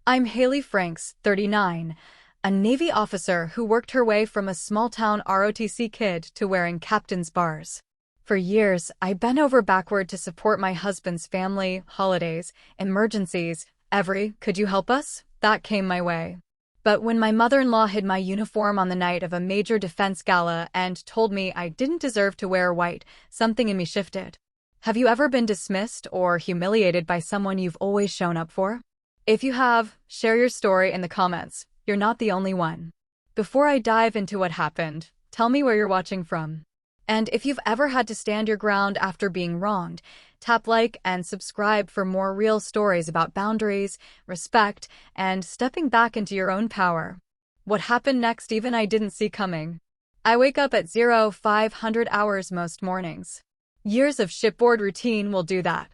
I'm Haley Franks, 39, a Navy officer who worked her way from a small-town ROTC kid to wearing captain's bars. For years, I bent over backward to support my husband's family, holidays, emergencies, could you help us? That came my way. But when my mother-in-law hid my uniform on the night of a major defense gala and told me I didn't deserve to wear white, something in me shifted. Have you ever been dismissed or humiliated by someone you've always shown up for? If you have, share your story in the comments. You're not the only one. Before I dive into what happened, tell me where you're watching from. And if you've ever had to stand your ground after being wronged, tap like and subscribe for more real stories about boundaries, respect, and stepping back into your own power. What happened next even I didn't see coming. I wake up at 0500 hours most mornings. Years of shipboard routine will do that.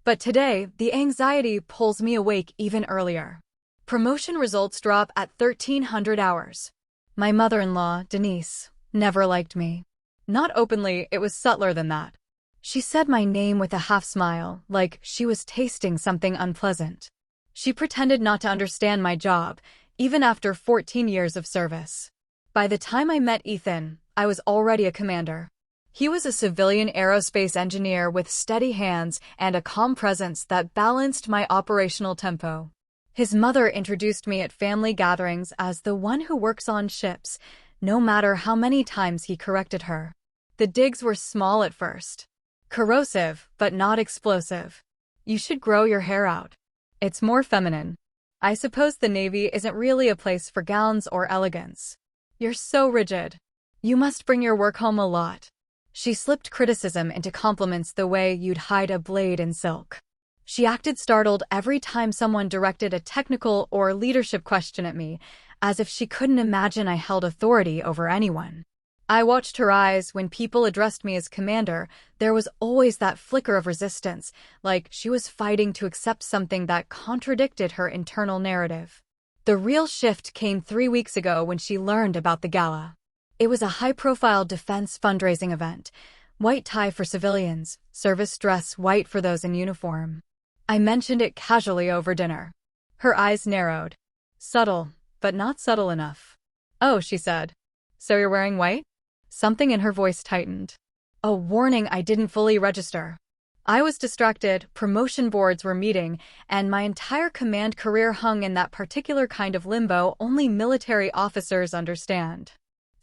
But today, the anxiety pulls me awake even earlier. Promotion results drop at 1300 hours. My mother-in-law, Denise, never liked me. Not openly, it was subtler than that. She said my name with a half-smile, like she was tasting something unpleasant. She pretended not to understand my job, even after 14 years of service. By the time I met Ethan, I was already a commander. He was a civilian aerospace engineer with steady hands and a calm presence that balanced my operational tempo. His mother introduced me at family gatherings as the one who works on ships, no matter how many times he corrected her. The digs were small at first. Corrosive, but not explosive. You should grow your hair out. It's more feminine. I suppose the Navy isn't really a place for gowns or elegance. You're so rigid. You must bring your work home a lot. She slipped criticism into compliments the way you'd hide a blade in silk. She acted startled every time someone directed a technical or leadership question at me, as if she couldn't imagine I held authority over anyone. I watched her eyes when people addressed me as commander. There was always that flicker of resistance, like she was fighting to accept something that contradicted her internal narrative. The real shift came 3 weeks ago when she learned about the gala. It was a high-profile defense fundraising event. White tie for civilians, service dress white for those in uniform. I mentioned it casually over dinner. Her eyes narrowed. Subtle, but not subtle enough. Oh, she said. So you're wearing white? Something in her voice tightened. A warning I didn't fully register. I was distracted, promotion boards were meeting, and my entire command career hung in that particular kind of limbo only military officers understand.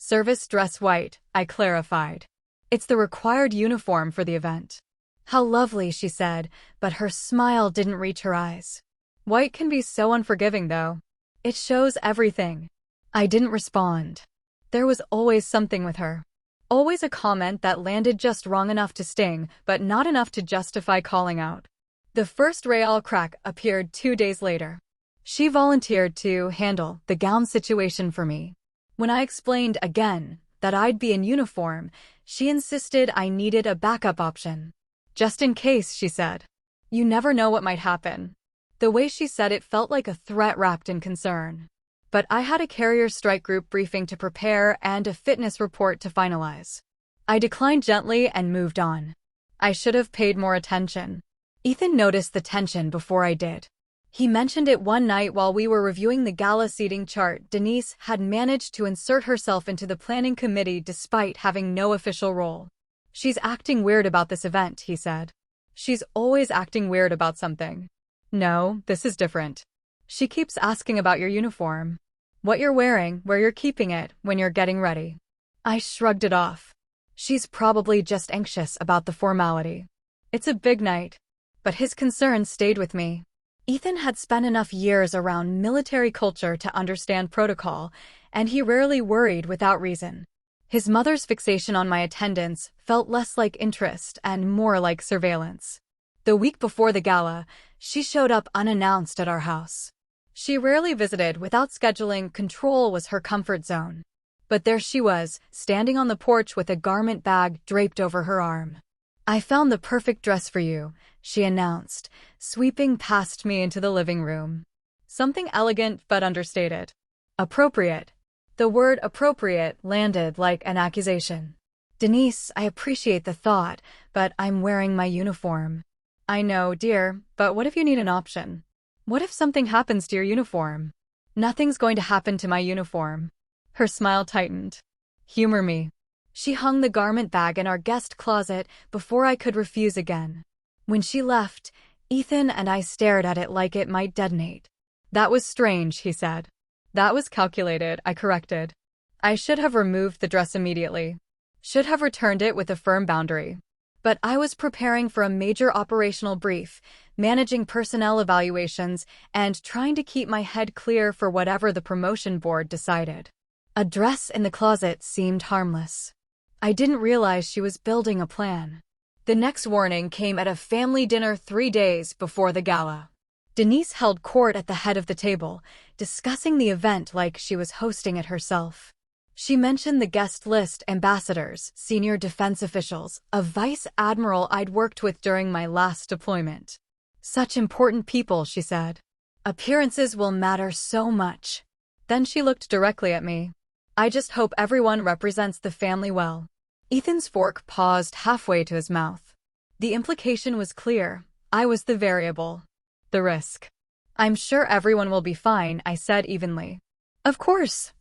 Service dress white, I clarified. It's the required uniform for the event. How lovely, she said, but her smile didn't reach her eyes. White can be so unforgiving, though. It shows everything. I didn't respond. There was always something with her. Always a comment that landed just wrong enough to sting, but not enough to justify calling out. The first real crack appeared 2 days later. She volunteered to handle the gown situation for me. When I explained again that I'd be in uniform, she insisted I needed a backup option. Just in case, she said. You never know what might happen. The way she said it felt like a threat wrapped in concern. But I had a carrier strike group briefing to prepare and a fitness report to finalize. I declined gently and moved on. I should have paid more attention. Ethan noticed the tension before I did. He mentioned it one night while we were reviewing the gala seating chart. Denise had managed to insert herself into the planning committee despite having no official role. She's acting weird about this event, he said. She's always acting weird about something. No, this is different. She keeps asking about your uniform. What you're wearing, where you're keeping it, when you're getting ready. I shrugged it off. She's probably just anxious about the formality. It's a big night. But his concern stayed with me. Ethan had spent enough years around military culture to understand protocol, and he rarely worried without reason. His mother's fixation on my attendance felt less like interest and more like surveillance. The week before the gala, she showed up unannounced at our house. She rarely visited without scheduling. Control was her comfort zone. But there she was, standing on the porch with a garment bag draped over her arm. I found the perfect dress for you, she announced, sweeping past me into the living room. Something elegant but understated. Appropriate. The word appropriate landed like an accusation. Denise, I appreciate the thought, but I'm wearing my uniform. I know, dear, but what if you need an option? What if something happens to your uniform? Nothing's going to happen to my uniform. Her smile tightened. Humor me. She hung the garment bag in our guest closet before I could refuse again. When she left, Ethan and I stared at it like it might detonate. That was strange, he said. That was calculated, I corrected. I should have removed the dress immediately. Should have returned it with a firm boundary. But I was preparing for a major operational brief, managing personnel evaluations, and trying to keep my head clear for whatever the promotion board decided. A dress in the closet seemed harmless. I didn't realize she was building a plan. The next warning came at a family dinner 3 days before the gala. Denise held court at the head of the table, discussing the event like she was hosting it herself. She mentioned the guest list: ambassadors, senior defense officials, a vice admiral I'd worked with during my last deployment. Such important people, she said. Appearances will matter so much. Then she looked directly at me. I just hope everyone represents the family well. Ethan's fork paused halfway to his mouth. The implication was clear. I was the variable. The risk. I'm sure everyone will be fine, I said evenly. Of course.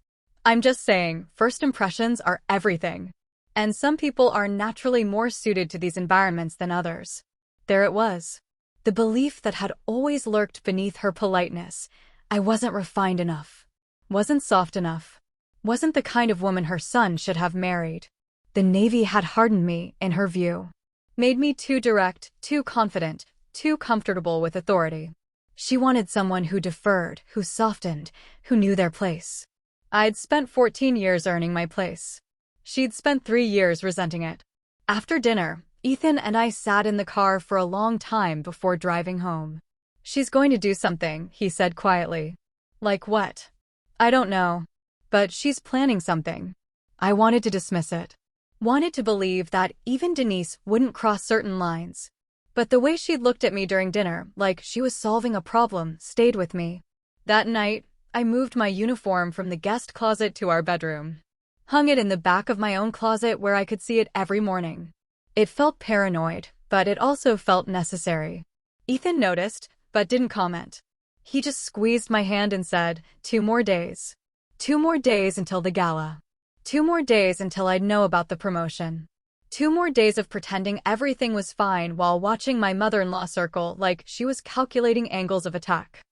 I'm just saying, first impressions are everything. And some people are naturally more suited to these environments than others. There it was. The belief that had always lurked beneath her politeness. I wasn't refined enough. Wasn't soft enough. Wasn't the kind of woman her son should have married. The Navy had hardened me, in her view. Made me too direct, too confident, too comfortable with authority. She wanted someone who deferred, who softened, who knew their place. I'd spent 14 years earning my place. She'd spent 3 years resenting it. After dinner, Ethan and I sat in the car for a long time before driving home. She's going to do something, he said quietly. Like what? I don't know. But she's planning something. I wanted to dismiss it. Wanted to believe that even Denise wouldn't cross certain lines. But the way she'd looked at me during dinner, like she was solving a problem, stayed with me. That night, I moved my uniform from the guest closet to our bedroom. Hung it in the back of my own closet where I could see it every morning. It felt paranoid, but it also felt necessary. Ethan noticed, but didn't comment. He just squeezed my hand and said, 2 more days. 2 more days until the gala. 2 more days until I'd know about the promotion. 2 more days of pretending everything was fine while watching my mother-in-law circle like she was calculating angles of attack.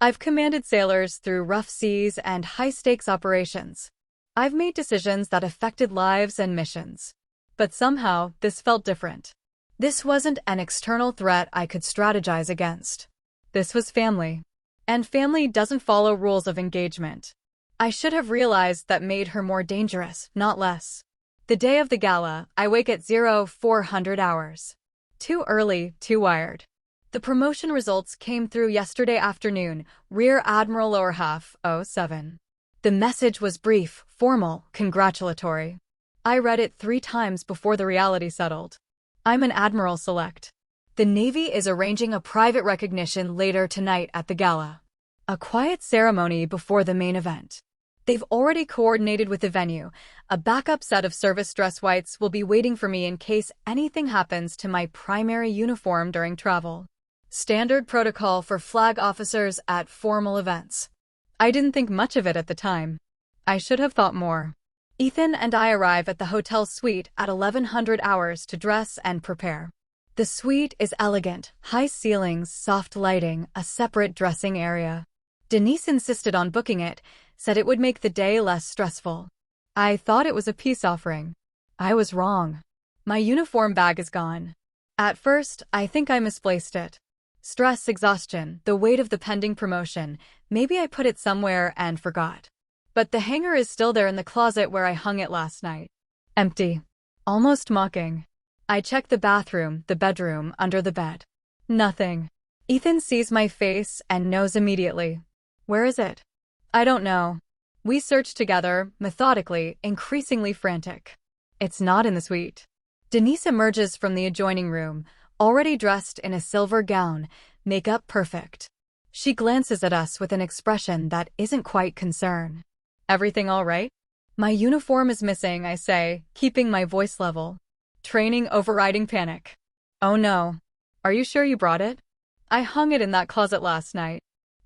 I've commanded sailors through rough seas and high-stakes operations. I've made decisions that affected lives and missions. But somehow, this felt different. This wasn't an external threat I could strategize against. This was family. And family doesn't follow rules of engagement. I should have realized that made her more dangerous, not less. The day of the gala, I wake at 0400 hours. Too early, too wired. The promotion results came through yesterday afternoon, Rear Admiral lower half, 07. The message was brief, formal, congratulatory. I read it 3 times before the reality settled. I'm an Admiral Select. The Navy is arranging a private recognition later tonight at the gala. A quiet ceremony before the main event. They've already coordinated with the venue. A backup set of service dress whites will be waiting for me in case anything happens to my primary uniform during travel. Standard protocol for flag officers at formal events. I didn't think much of it at the time. I should have thought more. Ethan and I arrive at the hotel suite at 1100 hours to dress and prepare. The suite is elegant, high ceilings, soft lighting, a separate dressing area. Denise insisted on booking it, said it would make the day less stressful. I thought it was a peace offering. I was wrong. My uniform bag is gone. At first, I think I misplaced it. Stress, exhaustion, the weight of the pending promotion, maybe I put it somewhere and forgot. But the hanger is still there in the closet where I hung it last night. Empty. Almost mocking. I check the bathroom, the bedroom, under the bed. Nothing. Ethan sees my face and knows immediately. Where is it? I don't know. We search together, methodically, increasingly frantic. It's not in the suite. Denise emerges from the adjoining room, already dressed in a silver gown, makeup perfect. She glances at us with an expression that isn't quite concern. Everything all right? My uniform is missing, I say, keeping my voice level. Training overriding panic. Oh no. Are you sure you brought it? I hung it in that closet last night.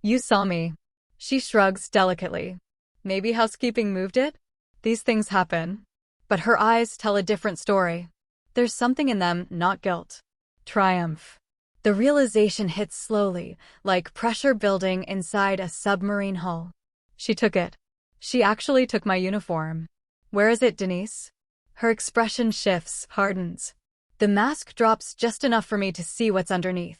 You saw me. She shrugs delicately. Maybe housekeeping moved it? These things happen. But her eyes tell a different story. There's something in them, not guilt. Triumph. The realization hits slowly, like pressure building inside a submarine hull. She took it. She actually took my uniform. Where is it, Denise? Her expression shifts, hardens. The mask drops just enough for me to see what's underneath.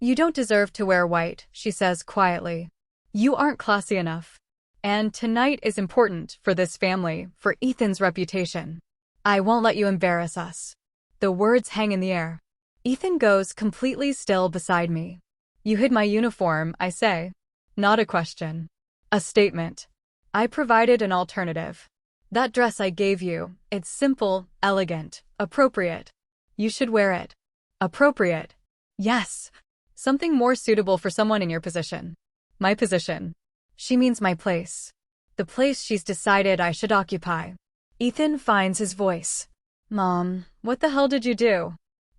You don't deserve to wear white, she says quietly. You aren't classy enough. And tonight is important for this family, for Ethan's reputation. I won't let you embarrass us. The words hang in the air. Ethan goes completely still beside me. You hid my uniform, I say. Not a question. A statement. I provided an alternative. That dress I gave you, it's simple, elegant, appropriate. You should wear it. Appropriate. Yes. Something more suitable for someone in your position. My position. She means my place. The place she's decided I should occupy. Ethan finds his voice. Mom, what the hell did you do?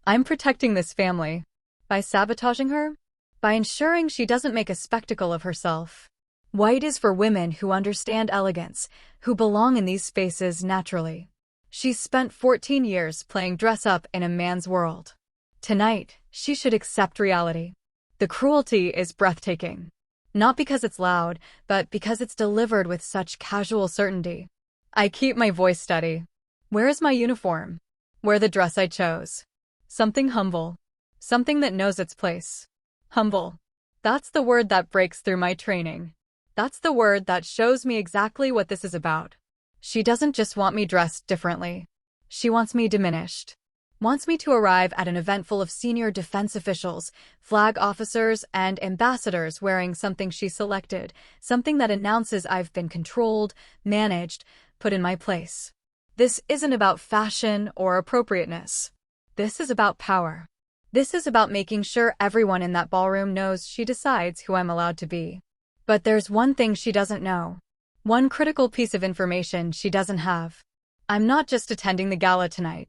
I'm protecting this family. By sabotaging her? By ensuring she doesn't make a spectacle of herself. White is for women who understand elegance, who belong in these spaces naturally. She's spent 14 years playing dress-up in a man's world. Tonight, she should accept reality. The cruelty is breathtaking. Not because it's loud, but because it's delivered with such casual certainty. I keep my voice steady. Where is my uniform? Wear the dress I chose. Something humble. Something that knows its place. Humble. That's the word that breaks through my training. That's the word that shows me exactly what this is about. She doesn't just want me dressed differently. She wants me diminished. Wants me to arrive at an event full of senior defense officials, flag officers, and ambassadors wearing something she selected, something that announces I've been controlled, managed, put in my place. This isn't about fashion or appropriateness. This is about power. This is about making sure everyone in that ballroom knows she decides who I'm allowed to be. But there's one thing she doesn't know. One critical piece of information she doesn't have. I'm not just attending the gala tonight.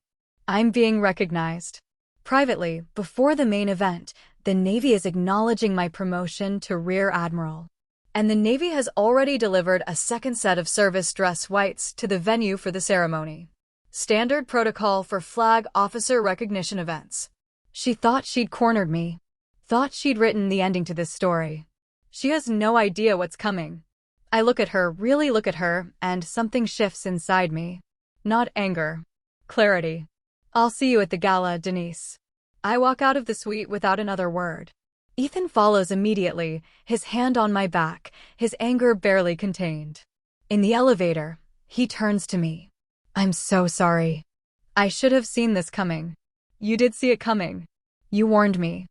I'm being recognized. Privately, before the main event, the Navy is acknowledging my promotion to Rear Admiral. And the Navy has already delivered a second set of service dress whites to the venue for the ceremony. Standard protocol for flag officer recognition events. She thought she'd cornered me. Thought she'd written the ending to this story. She has no idea what's coming. I look at her, really look at her, and something shifts inside me. Not anger. Clarity. I'll see you at the gala, Denise. I walk out of the suite without another word. Ethan follows immediately, his hand on my back, his anger barely contained. In the elevator, he turns to me. I'm so sorry. I should have seen this coming. You did see it coming. You warned me.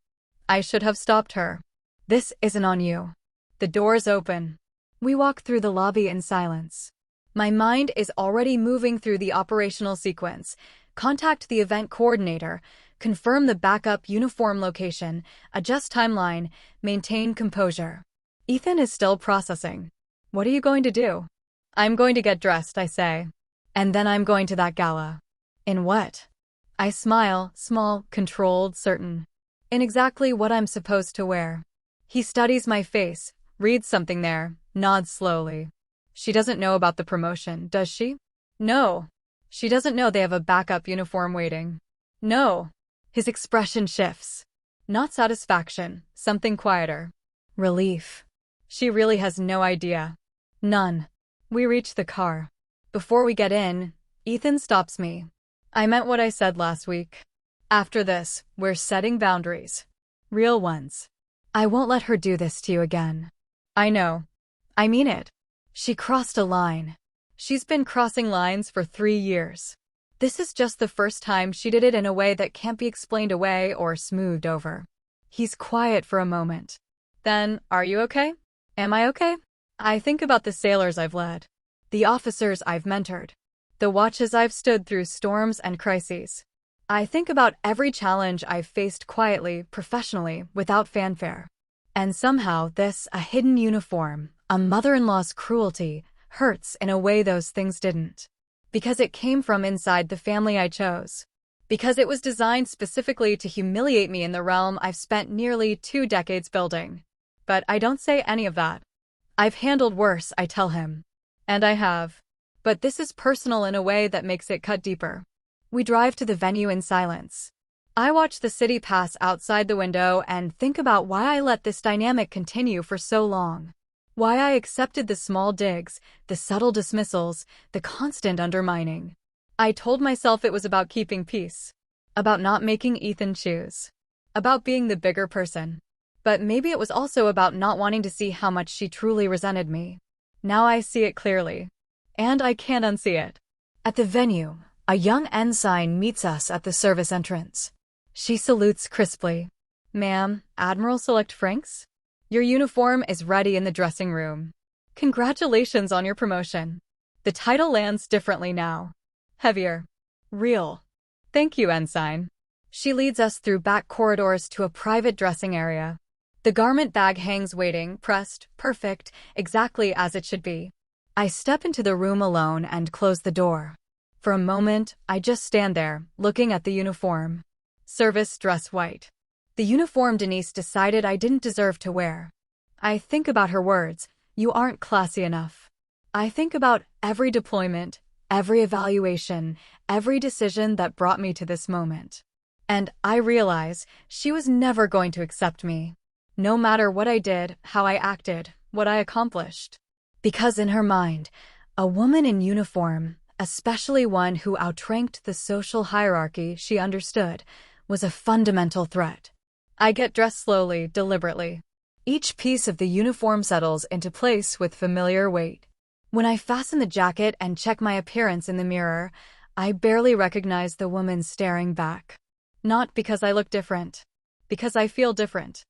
I should have stopped her. This isn't on you. The doors open. We walk through the lobby in silence. My mind is already moving through the operational sequence. Contact the event coordinator, confirm the backup uniform location, adjust timeline, maintain composure. Ethan is still processing. What are you going to do? I'm going to get dressed, I say. And then I'm going to that gala. In what? I smile, small, controlled, certain. In exactly what I'm supposed to wear. He studies my face, reads something there, nods slowly. She doesn't know about the promotion, does she? No. She doesn't know they have a backup uniform waiting. No. His expression shifts. Not satisfaction, something quieter. Relief. She really has no idea. None. We reach the car. Before we get in, Ethan stops me. I meant what I said last week. After this, we're setting boundaries. Real ones. I won't let her do this to you again. I know. I mean it. She crossed a line. She's been crossing lines for 3 years. This is just the first time she did it in a way that can't be explained away or smoothed over. He's quiet for a moment. Then, are you okay? Am I okay? I think about the sailors I've led. The officers I've mentored. The watches I've stood through storms and crises. I think about every challenge I've faced quietly, professionally, without fanfare. And somehow this, a hidden uniform, a mother-in-law's cruelty, hurts in a way those things didn't. Because it came from inside the family I chose. Because it was designed specifically to humiliate me in the realm I've spent nearly 2 decades building. but I don't say any of that. I've handled worse, I tell him. And I have. But this is personal in a way that makes it cut deeper. We drive to the venue in silence. I watch the city pass outside the window and think about why I let this dynamic continue for so long. Why I accepted the small digs, the subtle dismissals, the constant undermining. I told myself it was about keeping peace. About not making Ethan choose. About being the bigger person. But maybe it was also about not wanting to see how much she truly resented me. Now I see it clearly. And I can't unsee it. At the venue, a young ensign meets us at the service entrance. She salutes crisply. "Ma'am, Admiral Select Franks? Your uniform is ready in the dressing room. Congratulations on your promotion. The title lands differently now. Heavier. Real. Thank you, Ensign." She leads us through back corridors to a private dressing area. The garment bag hangs waiting, pressed, perfect, exactly as it should be. I step into the room alone and close the door. For a moment, I just stand there, looking at the uniform. Service dress white. The uniform Denise decided I didn't deserve to wear. I think about her words, "You aren't classy enough." I think about every deployment, every evaluation, every decision that brought me to this moment. And I realize she was never going to accept me. No matter what I did, how I acted, what I accomplished. Because in her mind, a woman in uniform, especially one who outranked the social hierarchy she understood, was a fundamental threat. I get dressed slowly, deliberately. Each piece of the uniform settles into place with familiar weight. When I fasten the jacket and check my appearance in the mirror, I barely recognize the woman staring back. Not because I look different. Because I feel different.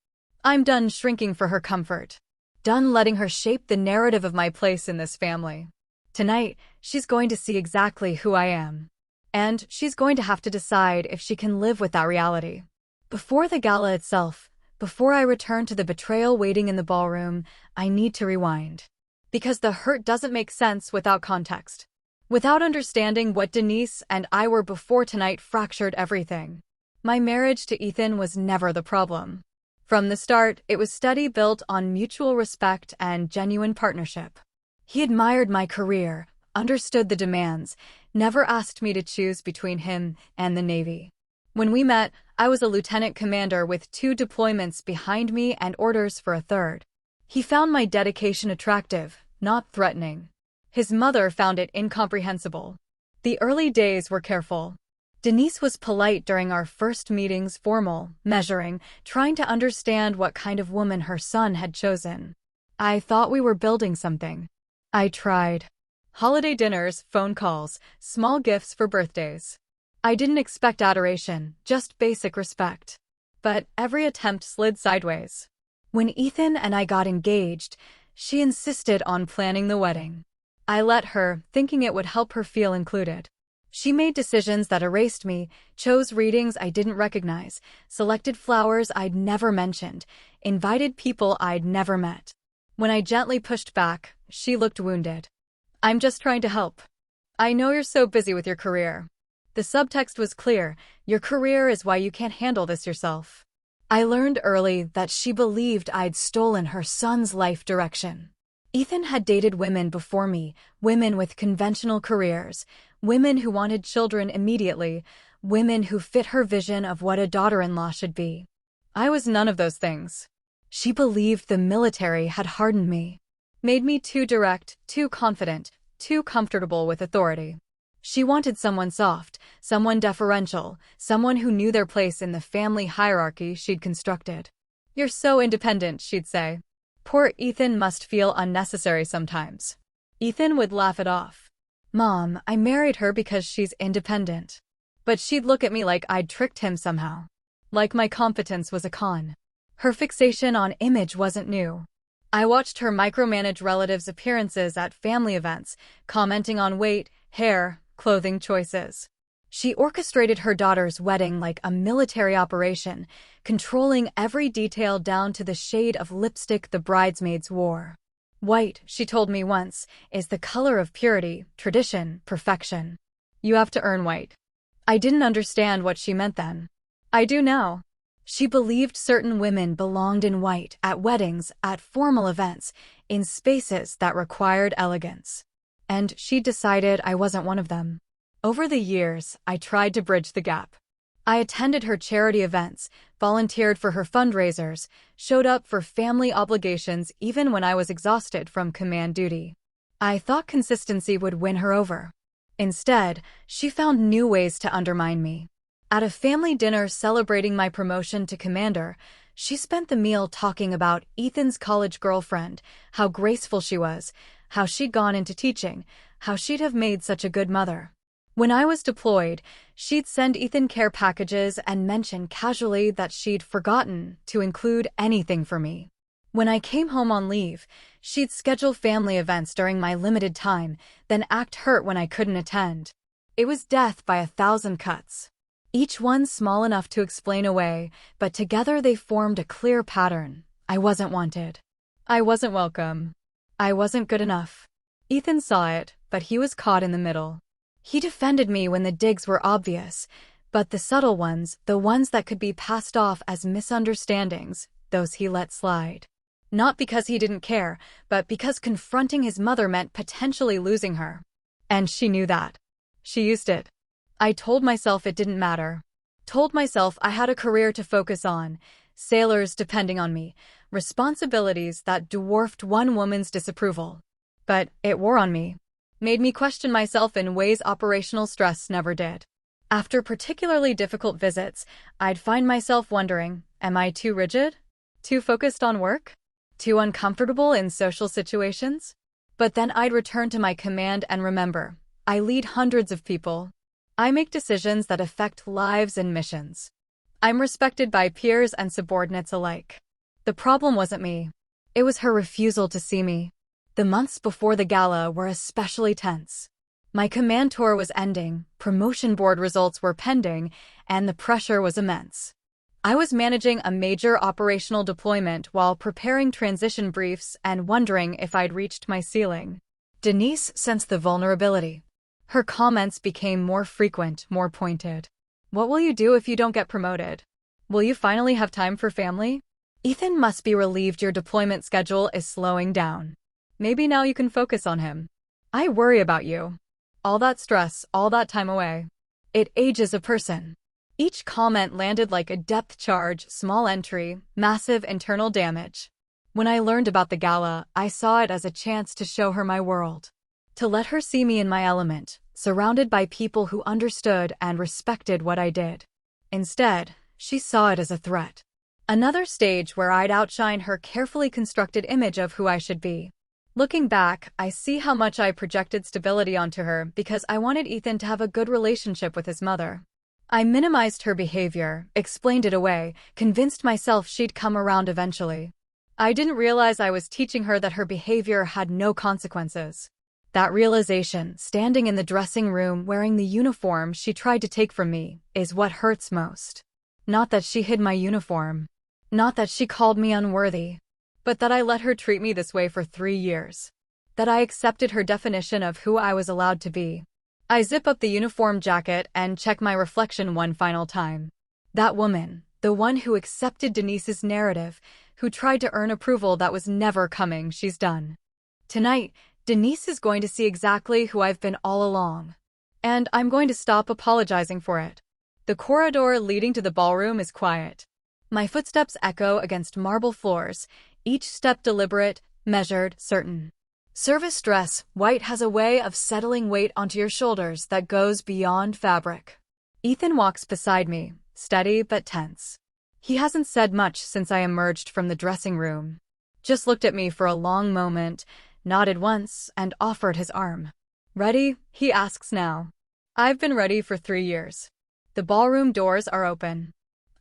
I'm done shrinking for her comfort. Done letting her shape the narrative of my place in this family. Tonight, she's going to see exactly who I am. And she's going to have to decide if she can live with that reality. Before the gala itself, before I return to the betrayal waiting in the ballroom, I need to rewind. Because the hurt doesn't make sense without context. Without understanding what Denise and I were before tonight fractured everything. My marriage to Ethan was never the problem. From the start, it was steady, built on mutual respect and genuine partnership. He admired my career, understood the demands, never asked me to choose between him and the Navy. When we met, I was a lieutenant commander with 2 deployments behind me and orders for a 3rd. He found my dedication attractive, not threatening. His mother found it incomprehensible. The early days were careful. Denise was polite during our first meetings, formal, measuring, trying to understand what kind of woman her son had chosen. I thought we were building something. I tried. Holiday dinners, phone calls, small gifts for birthdays. I didn't expect adoration, just basic respect. But every attempt slid sideways. When Ethan and I got engaged, she insisted on planning the wedding. I let her, thinking it would help her feel included. She made decisions that erased me, chose readings I didn't recognize, selected flowers I'd never mentioned, invited people I'd never met. When I gently pushed back, she looked wounded. "I'm just trying to help. I know you're so busy with your career." The subtext was clear: your career is why you can't handle this yourself. I learned early that she believed I'd stolen her son's life direction. Ethan had dated women before me, women with conventional careers, women who wanted children immediately, women who fit her vision of what a daughter-in-law should be. I was none of those things. She believed the military had hardened me, made me too direct, too confident, too comfortable with authority. She wanted someone soft, someone deferential, someone who knew their place in the family hierarchy she'd constructed. "You're so independent," she'd say. Poor Ethan must feel unnecessary sometimes. Ethan would laugh it off. "Mom, I married her because she's independent." But she'd look at me like I'd tricked him somehow. Like my competence was a con. Her fixation on image wasn't new. I watched her micromanage relatives' appearances at family events, commenting on weight, hair, clothing choices. She orchestrated her daughter's wedding like a military operation, controlling every detail down to the shade of lipstick the bridesmaids wore. "White," she told me once, "is the color of purity, tradition, perfection. You have to earn white." I didn't understand what she meant then. I do now. She believed certain women belonged in white, at weddings, at formal events, in spaces that required elegance. And she decided I wasn't one of them. Over the years, I tried to bridge the gap. I attended her charity events, volunteered for her fundraisers, showed up for family obligations even when I was exhausted from command duty. I thought consistency would win her over. Instead, she found new ways to undermine me. At a family dinner celebrating my promotion to commander, she spent the meal talking about Ethan's college girlfriend, how graceful she was, how she'd gone into teaching, how she'd have made such a good mother. When I was deployed, she'd send Ethan care packages and mention casually that she'd forgotten to include anything for me. When I came home on leave, she'd schedule family events during my limited time, then act hurt when I couldn't attend. It was death by 1,000 cuts. Each one small enough to explain away, but together they formed a clear pattern. I wasn't wanted. I wasn't welcome. I wasn't good enough. Ethan saw it, but he was caught in the middle. He defended me when the digs were obvious, but the subtle ones, the ones that could be passed off as misunderstandings, those he let slide. Not because he didn't care, but because confronting his mother meant potentially losing her. And she knew that. She used it. I told myself it didn't matter. Told myself I had a career to focus on, sailors depending on me, responsibilities that dwarfed one woman's disapproval. But it wore on me. Made me question myself in ways operational stress never did. After particularly difficult visits, I'd find myself wondering, am I too rigid? Too focused on work? Too uncomfortable in social situations? But then I'd return to my command and remember, I lead hundreds of people. I make decisions that affect lives and missions. I'm respected by peers and subordinates alike. The problem wasn't me. It was her refusal to see me. The months before the gala were especially tense. My command tour was ending, promotion board results were pending, and the pressure was immense. I was managing a major operational deployment while preparing transition briefs and wondering if I'd reached my ceiling. Denise sensed the vulnerability. Her comments became more frequent, more pointed. What will you do if you don't get promoted? Will you finally have time for family? Ethan must be relieved your deployment schedule is slowing down. Maybe now you can focus on him. I worry about you. All that stress, all that time away. It ages a person. Each comment landed like a depth charge, small entry, massive internal damage. When I learned about the gala, I saw it as a chance to show her my world. To let her see me in my element, surrounded by people who understood and respected what I did. Instead, she saw it as a threat. Another stage where I'd outshine her carefully constructed image of who I should be. Looking back, I see how much I projected stability onto her because I wanted Ethan to have a good relationship with his mother. I minimized her behavior, explained it away, convinced myself she'd come around eventually. I didn't realize I was teaching her that her behavior had no consequences. That realization, standing in the dressing room wearing the uniform she tried to take from me, is what hurts most. Not that she hid my uniform. Not that she called me unworthy. But that I let her treat me this way for 3 years. That I accepted her definition of who I was allowed to be. I zip up the uniform jacket and check my reflection one final time. That woman, the one who accepted Denise's narrative, who tried to earn approval that was never coming, she's done. Tonight, Denise is going to see exactly who I've been all along. And I'm going to stop apologizing for it. The corridor leading to the ballroom is quiet. My footsteps echo against marble floors, each step deliberate, measured, certain. Service dress, white has a way of settling weight onto your shoulders that goes beyond fabric. Ethan walks beside me, steady but tense. He hasn't said much since I emerged from the dressing room. Just looked at me for a long moment, nodded once, and offered his arm. Ready? He asks now. I've been ready for 3 years. The ballroom doors are open.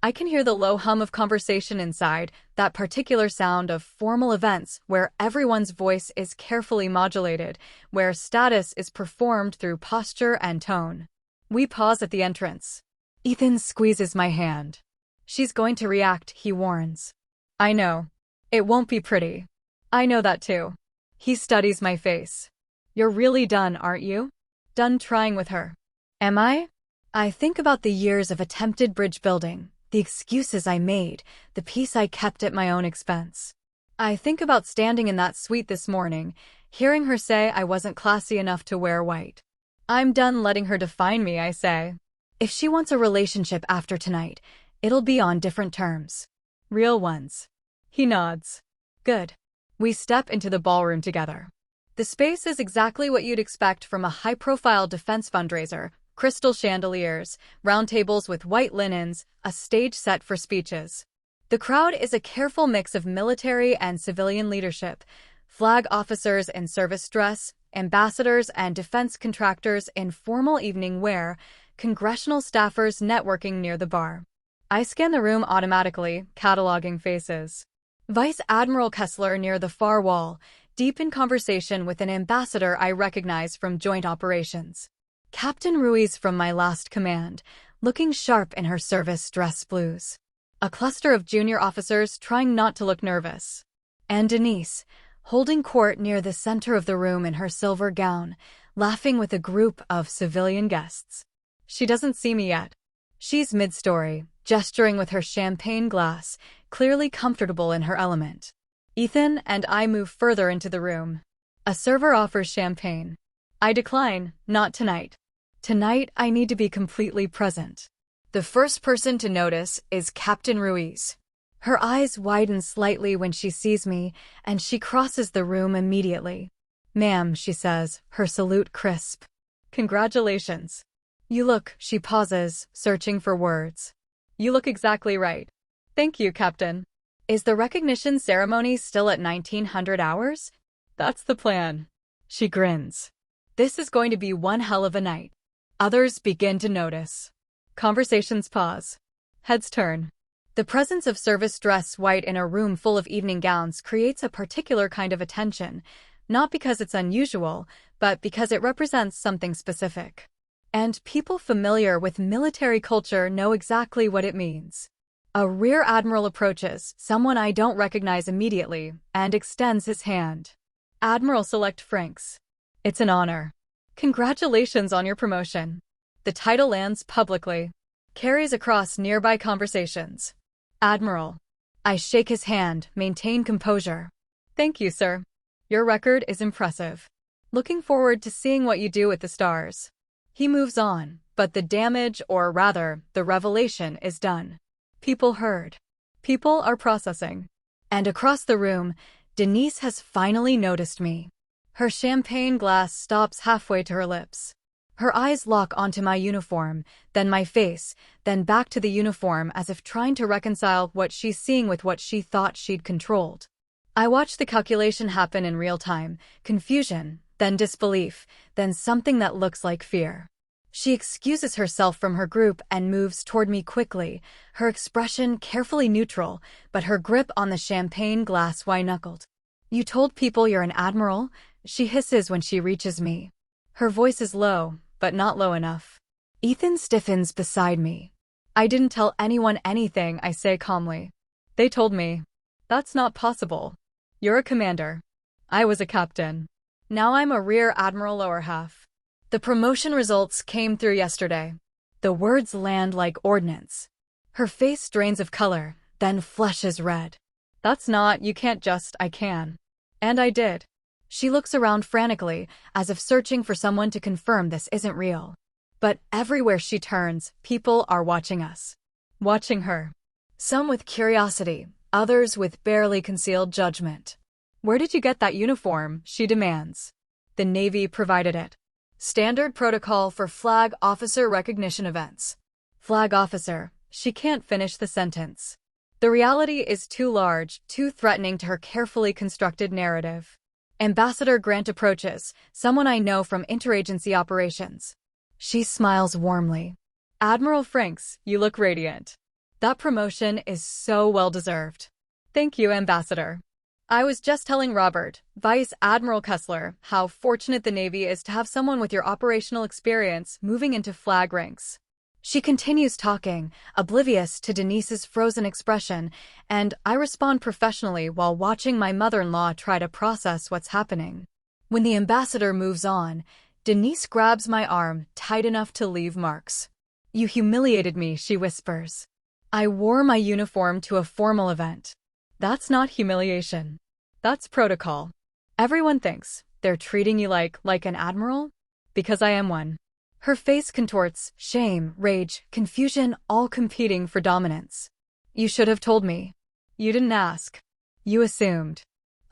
I can hear the low hum of conversation inside, that particular sound of formal events where everyone's voice is carefully modulated, where status is performed through posture and tone. We pause at the entrance. Ethan squeezes my hand. She's going to react, he warns. I know. It won't be pretty. I know that too. He studies my face. You're really done, aren't you? Done trying with her. Am I? I think about the years of attempted bridge building, The excuses I made, the peace I kept at my own expense. I think about standing in that suite this morning, hearing her say I wasn't classy enough to wear white. I'm done letting her define me, I say. If she wants a relationship after tonight, it'll be on different terms. Real ones. He nods. Good. We step into the ballroom together. The space is exactly what you'd expect from a high-profile defense fundraiser: crystal chandeliers, round tables with white linens, a stage set for speeches. The crowd is a careful mix of military and civilian leadership, flag officers in service dress, ambassadors and defense contractors in formal evening wear, congressional staffers networking near the bar. I scan the room automatically, cataloging faces. Vice Admiral Kessler near the far wall, deep in conversation with an ambassador I recognize from joint operations. Captain Ruiz from my last command, looking sharp in her service dress blues. A cluster of junior officers trying not to look nervous. And Denise, holding court near the center of the room in her silver gown, laughing with a group of civilian guests. She doesn't see me yet. She's mid-story, gesturing with her champagne glass, clearly comfortable in her element. Ethan and I move further into the room. A server offers champagne. I decline, not tonight. Tonight, I need to be completely present. The first person to notice is Captain Ruiz. Her eyes widen slightly when she sees me, and she crosses the room immediately. "Ma'am," she says, her salute crisp. "Congratulations." "You look," she pauses, searching for words. "You look exactly right." "Thank you, Captain." "Is the recognition ceremony still at 1900 hours?" "That's the plan." She grins. "This is going to be one hell of a night." Others begin to notice. Conversations pause. Heads turn. The presence of service dress white in a room full of evening gowns creates a particular kind of attention, not because it's unusual, but because it represents something specific. And people familiar with military culture know exactly what it means. A rear admiral approaches, someone I don't recognize immediately, and extends his hand. "Admiral Select Franks." "It's an honor." "Congratulations on your promotion." The title lands publicly. Carries across nearby conversations. "Admiral." I shake his hand, maintain composure. "Thank you, sir. Your record is impressive. Looking forward to seeing what you do with the stars." He moves on, but the damage, or rather, the revelation, is done. People heard. People are processing. And across the room, Denise has finally noticed me. Her champagne glass stops halfway to her lips. Her eyes lock onto my uniform, then my face, then back to the uniform, as if trying to reconcile what she's seeing with what she thought she'd controlled. I watch the calculation happen in real time, confusion, then disbelief, then something that looks like fear. She excuses herself from her group and moves toward me quickly, her expression carefully neutral, but her grip on the champagne glass white-knuckled. "You told people you're an admiral?" she hisses when she reaches me. Her voice is low, but not low enough. Ethan stiffens beside me. "I didn't tell anyone anything," I say calmly. "They told me." "That's not possible. You're a commander." "I was a captain. Now I'm a rear admiral lower half." "The promotion results came through yesterday." The words land like ordnance. Her face drains of color, then flushes red. "That's not, you can't just, I can." And I did. She looks around frantically, as if searching for someone to confirm this isn't real. But everywhere she turns, people are watching us. Watching her. Some with curiosity, others with barely concealed judgment. "Where did you get that uniform?" she demands. "The Navy provided it." Standard protocol for flag officer recognition events. Flag officer. She can't finish the sentence. The reality is too large, too threatening to her carefully constructed narrative. Ambassador Grant approaches, someone I know from interagency operations. She smiles warmly. "Admiral Franks, you look radiant. That promotion is so well-deserved." "Thank you, Ambassador. I was just telling Robert, Vice Admiral Kessler, how fortunate the Navy is to have someone with your operational experience moving into flag ranks." She continues talking, oblivious to Denise's frozen expression, and I respond professionally while watching my mother-in-law try to process what's happening. When the ambassador moves on, Denise grabs my arm tight enough to leave marks. "You humiliated me," she whispers. I wore my uniform to a formal event. That's not humiliation. That's protocol. Everyone thinks they're treating you like an admiral? Because I am one. Her face contorts, shame, rage, confusion, all competing for dominance. You should have told me. You didn't ask. You assumed.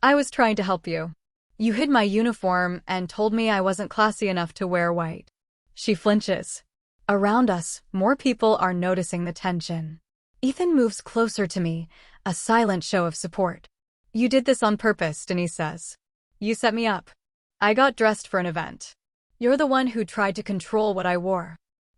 I was trying to help you. You hid my uniform and told me I wasn't classy enough to wear white. She flinches. Around us, more people are noticing the tension. Ethan moves closer to me, a silent show of support. You did this on purpose, Denise says. You set me up. I got dressed for an event. You're the one who tried to control what I wore.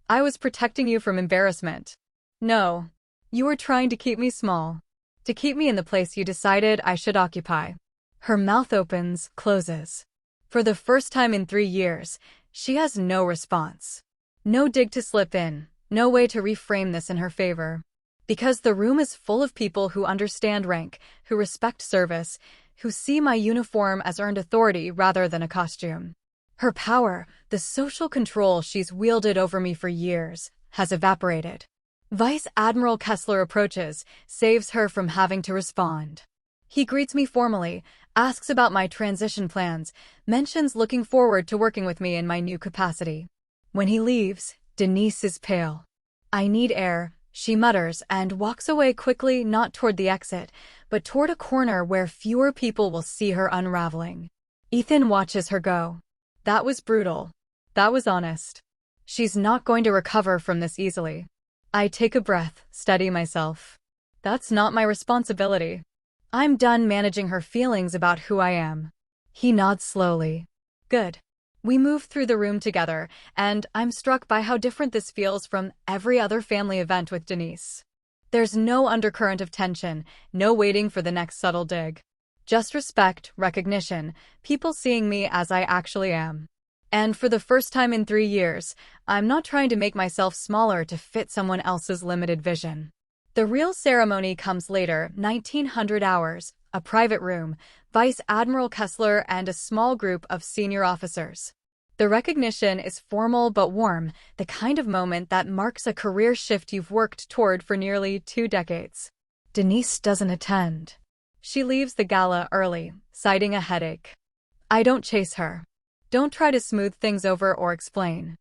I was protecting you from embarrassment. No. You were trying to keep me small. To keep me in the place you decided I should occupy. Her mouth opens, closes. For the first time in 3 years, she has no response. No dig to slip in, no way to reframe this in her favor. Because the room is full of people who understand rank, who respect service, who see my uniform as earned authority rather than a costume. Her power, the social control she's wielded over me for years, has evaporated. Vice Admiral Kessler approaches, saves her from having to respond. He greets me formally, asks about my transition plans, mentions looking forward to working with me in my new capacity. When he leaves, Denise is pale. I need air, she mutters and walks away quickly, not toward the exit, but toward a corner where fewer people will see her unraveling. Ethan watches her go. That was brutal. That was honest. She's not going to recover from this easily. I take a breath, steady myself. That's not my responsibility. I'm done managing her feelings about who I am. He nods slowly. Good. We move through the room together, and I'm struck by how different this feels from every other family event with Denise. There's no undercurrent of tension, no waiting for the next subtle dig. Just respect, recognition, people seeing me as I actually am. And for the first time in 3 years, I'm not trying to make myself smaller to fit someone else's limited vision. The real ceremony comes later, 1900 hours, a private room, Vice Admiral Kessler and a small group of senior officers. The recognition is formal but warm, the kind of moment that marks a career shift you've worked toward for nearly 2 decades. Denise doesn't attend. She leaves the gala early, citing a headache. I don't chase her. Don't try to smooth things over or explain.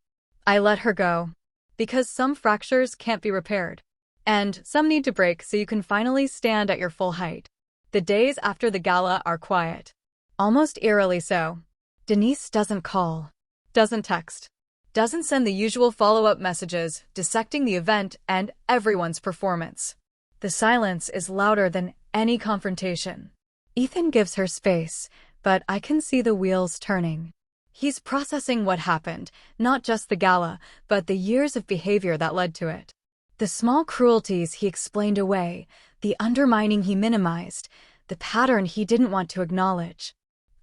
I let her go. Because some fractures can't be repaired. And some need to break so you can finally stand at your full height. The days after the gala are quiet. Almost eerily so. Denise doesn't call. Doesn't text. Doesn't send the usual follow-up messages, dissecting the event and everyone's performance. The silence is louder than any confrontation. Ethan gives her space, but I can see the wheels turning. He's processing what happened, not just the gala, but the years of behavior that led to it. The small cruelties he explained away, the undermining he minimized, the pattern he didn't want to acknowledge.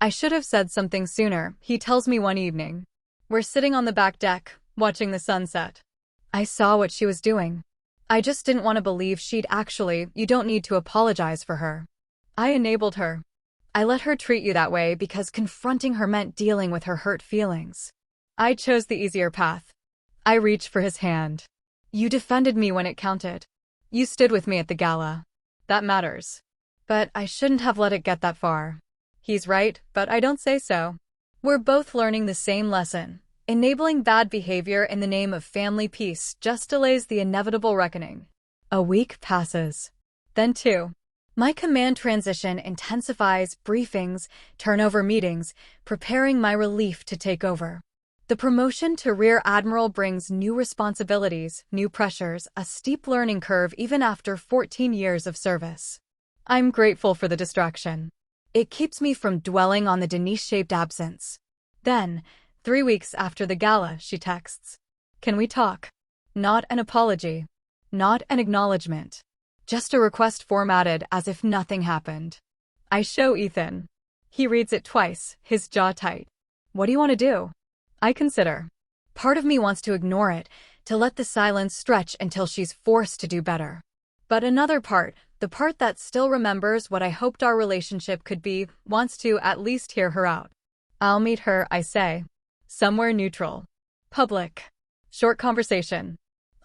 I should have said something sooner, he tells me one evening. We're sitting on the back deck, watching the sunset. I saw what she was doing. I just didn't want to believe she'd actually, you don't need to apologize for her. I enabled her. I let her treat you that way because confronting her meant dealing with her hurt feelings. I chose the easier path. I reached for his hand. You defended me when it counted. You stood with me at the gala. That matters. But I shouldn't have let it get that far. He's right, but I don't say so. We're both learning the same lesson. Enabling bad behavior in the name of family peace just delays the inevitable reckoning. A week passes. Then 2. My command transition intensifies briefings, turnover meetings, preparing my relief to take over. The promotion to Rear Admiral brings new responsibilities, new pressures, a steep learning curve even after 14 years of service. I'm grateful for the distraction. It keeps me from dwelling on the Denise-shaped absence. Then, 3 weeks after the gala, she texts. Can we talk? Not an apology. Not an acknowledgement. Just a request formatted as if nothing happened. I show Ethan. He reads it twice, his jaw tight. What do you want to do? I consider. Part of me wants to ignore it, to let the silence stretch until she's forced to do better. But another part, the part that still remembers what I hoped our relationship could be, wants to at least hear her out. I'll meet her, I say. Somewhere neutral. Public. Short conversation.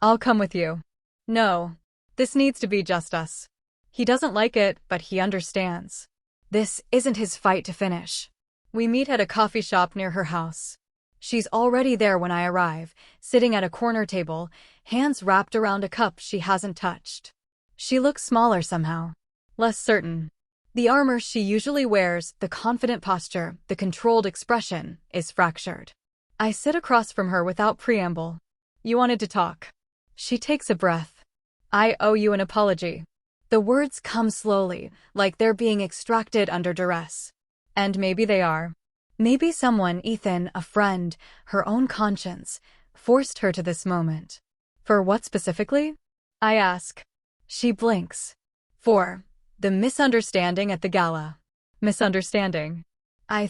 I'll come with you. No. This needs to be just us. He doesn't like it, but he understands. This isn't his fight to finish. We meet at a coffee shop near her house. She's already there when I arrive, sitting at a corner table, hands wrapped around a cup she hasn't touched. She looks smaller somehow. Less certain. The armor she usually wears, the confident posture, the controlled expression, is fractured. I sit across from her without preamble. You wanted to talk. She takes a breath. I owe you an apology. The words come slowly, like they're being extracted under duress. And maybe they are. Maybe someone, Ethan, a friend, her own conscience, forced her to this moment. For what specifically? I ask. She blinks. For the misunderstanding at the gala. Misunderstanding. I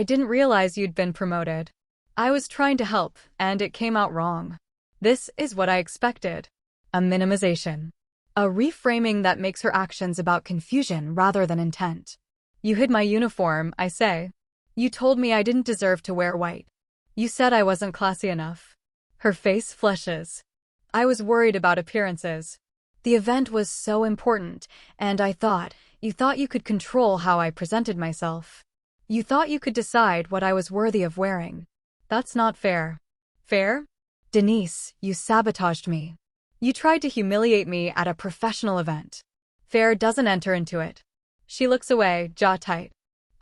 didn't realize you'd been promoted. I was trying to help, and it came out wrong. This is what I expected. A minimization. A reframing that makes her actions about confusion rather than intent. You hid my uniform, I say. You told me I didn't deserve to wear white. You said I wasn't classy enough. Her face flushes. I was worried about appearances. The event was so important, and you thought you could control how I presented myself. You thought you could decide what I was worthy of wearing. That's not fair. Fair? Denise, you sabotaged me. You tried to humiliate me at a professional event. Fair doesn't enter into it. She looks away, jaw tight.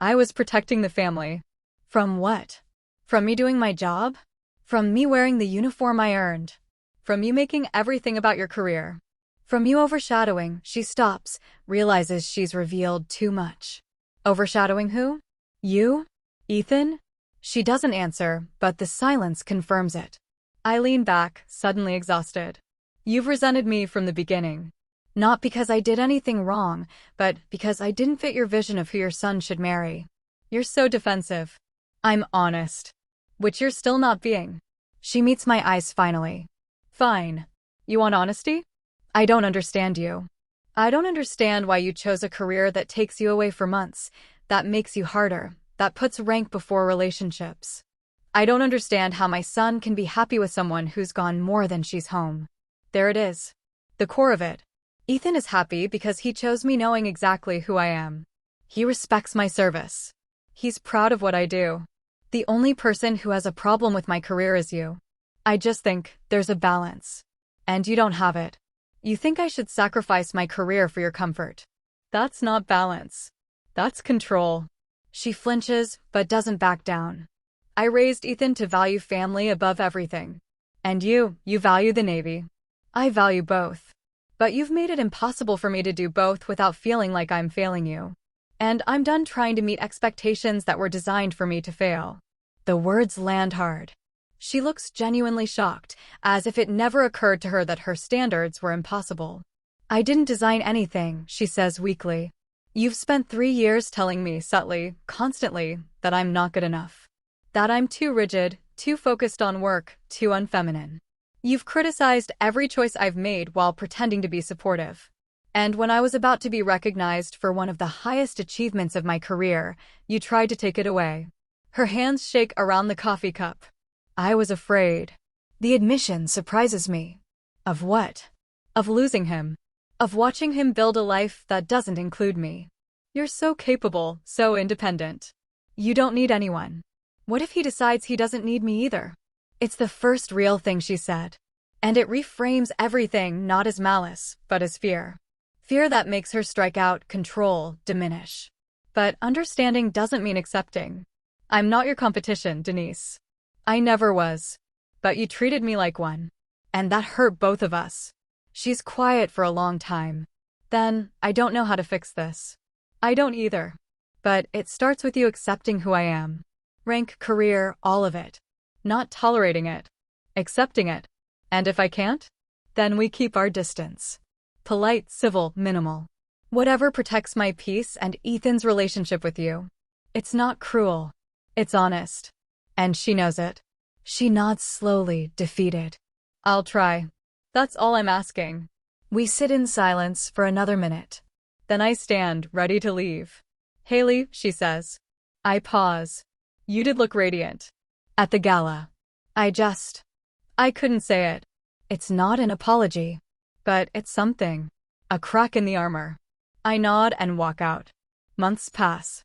I was protecting the family. From what? From me doing my job? From me wearing the uniform I earned? From you making everything about your career? From you overshadowing? She stops, realizes she's revealed too much. Overshadowing who? You? Ethan? She doesn't answer, but the silence confirms it. I lean back, suddenly exhausted. You've resented me from the beginning. Not because I did anything wrong, but because I didn't fit your vision of who your son should marry. You're so defensive. I'm honest. Which you're still not being. She meets my eyes finally. Fine. You want honesty? I don't understand you. I don't understand why you chose a career that takes you away for months, that makes you harder, that puts rank before relationships. I don't understand how my son can be happy with someone who's gone more than she's home. There it is. The core of it. Ethan is happy because he chose me knowing exactly who I am. He respects my service. He's proud of what I do. The only person who has a problem with my career is you. I just think there's a balance. And you don't have it. You think I should sacrifice my career for your comfort. That's not balance. That's control. She flinches, but doesn't back down. I raised Ethan to value family above everything. And you value the Navy. I value both. But you've made it impossible for me to do both without feeling like I'm failing you. And I'm done trying to meet expectations that were designed for me to fail. The words land hard. She looks genuinely shocked, as if it never occurred to her that her standards were impossible. I didn't design anything, she says weakly. You've spent 3 years telling me subtly, constantly, that I'm not good enough. That I'm too rigid, too focused on work, too unfeminine. You've criticized every choice I've made while pretending to be supportive. And when I was about to be recognized for one of the highest achievements of my career, you tried to take it away. Her hands shake around the coffee cup. I was afraid. The admission surprises me. Of what? Of losing him. Of watching him build a life that doesn't include me. You're so capable, so independent. You don't need anyone. What if he decides he doesn't need me either? It's the first real thing she said. And it reframes everything not as malice, but as fear. Fear that makes her strike out, control, diminish. But understanding doesn't mean accepting. I'm not your competition, Denise. I never was. But you treated me like one. And that hurt both of us. She's quiet for a long time. Then, I don't know how to fix this. I don't either. But it starts with you accepting who I am. Rank, career, all of it. Not tolerating it. Accepting it. And if I can't? Then we keep our distance. Polite, civil, minimal. Whatever protects my peace and Ethan's relationship with you. It's not cruel. It's honest. And she knows it. She nods slowly, defeated. I'll try. That's all I'm asking. We sit in silence for another minute. Then I stand, ready to leave. Haley, she says. I pause. You did look radiant. At the gala. I couldn't say it. It's not an apology. But it's something. A crack in the armor. I nod and walk out. Months pass.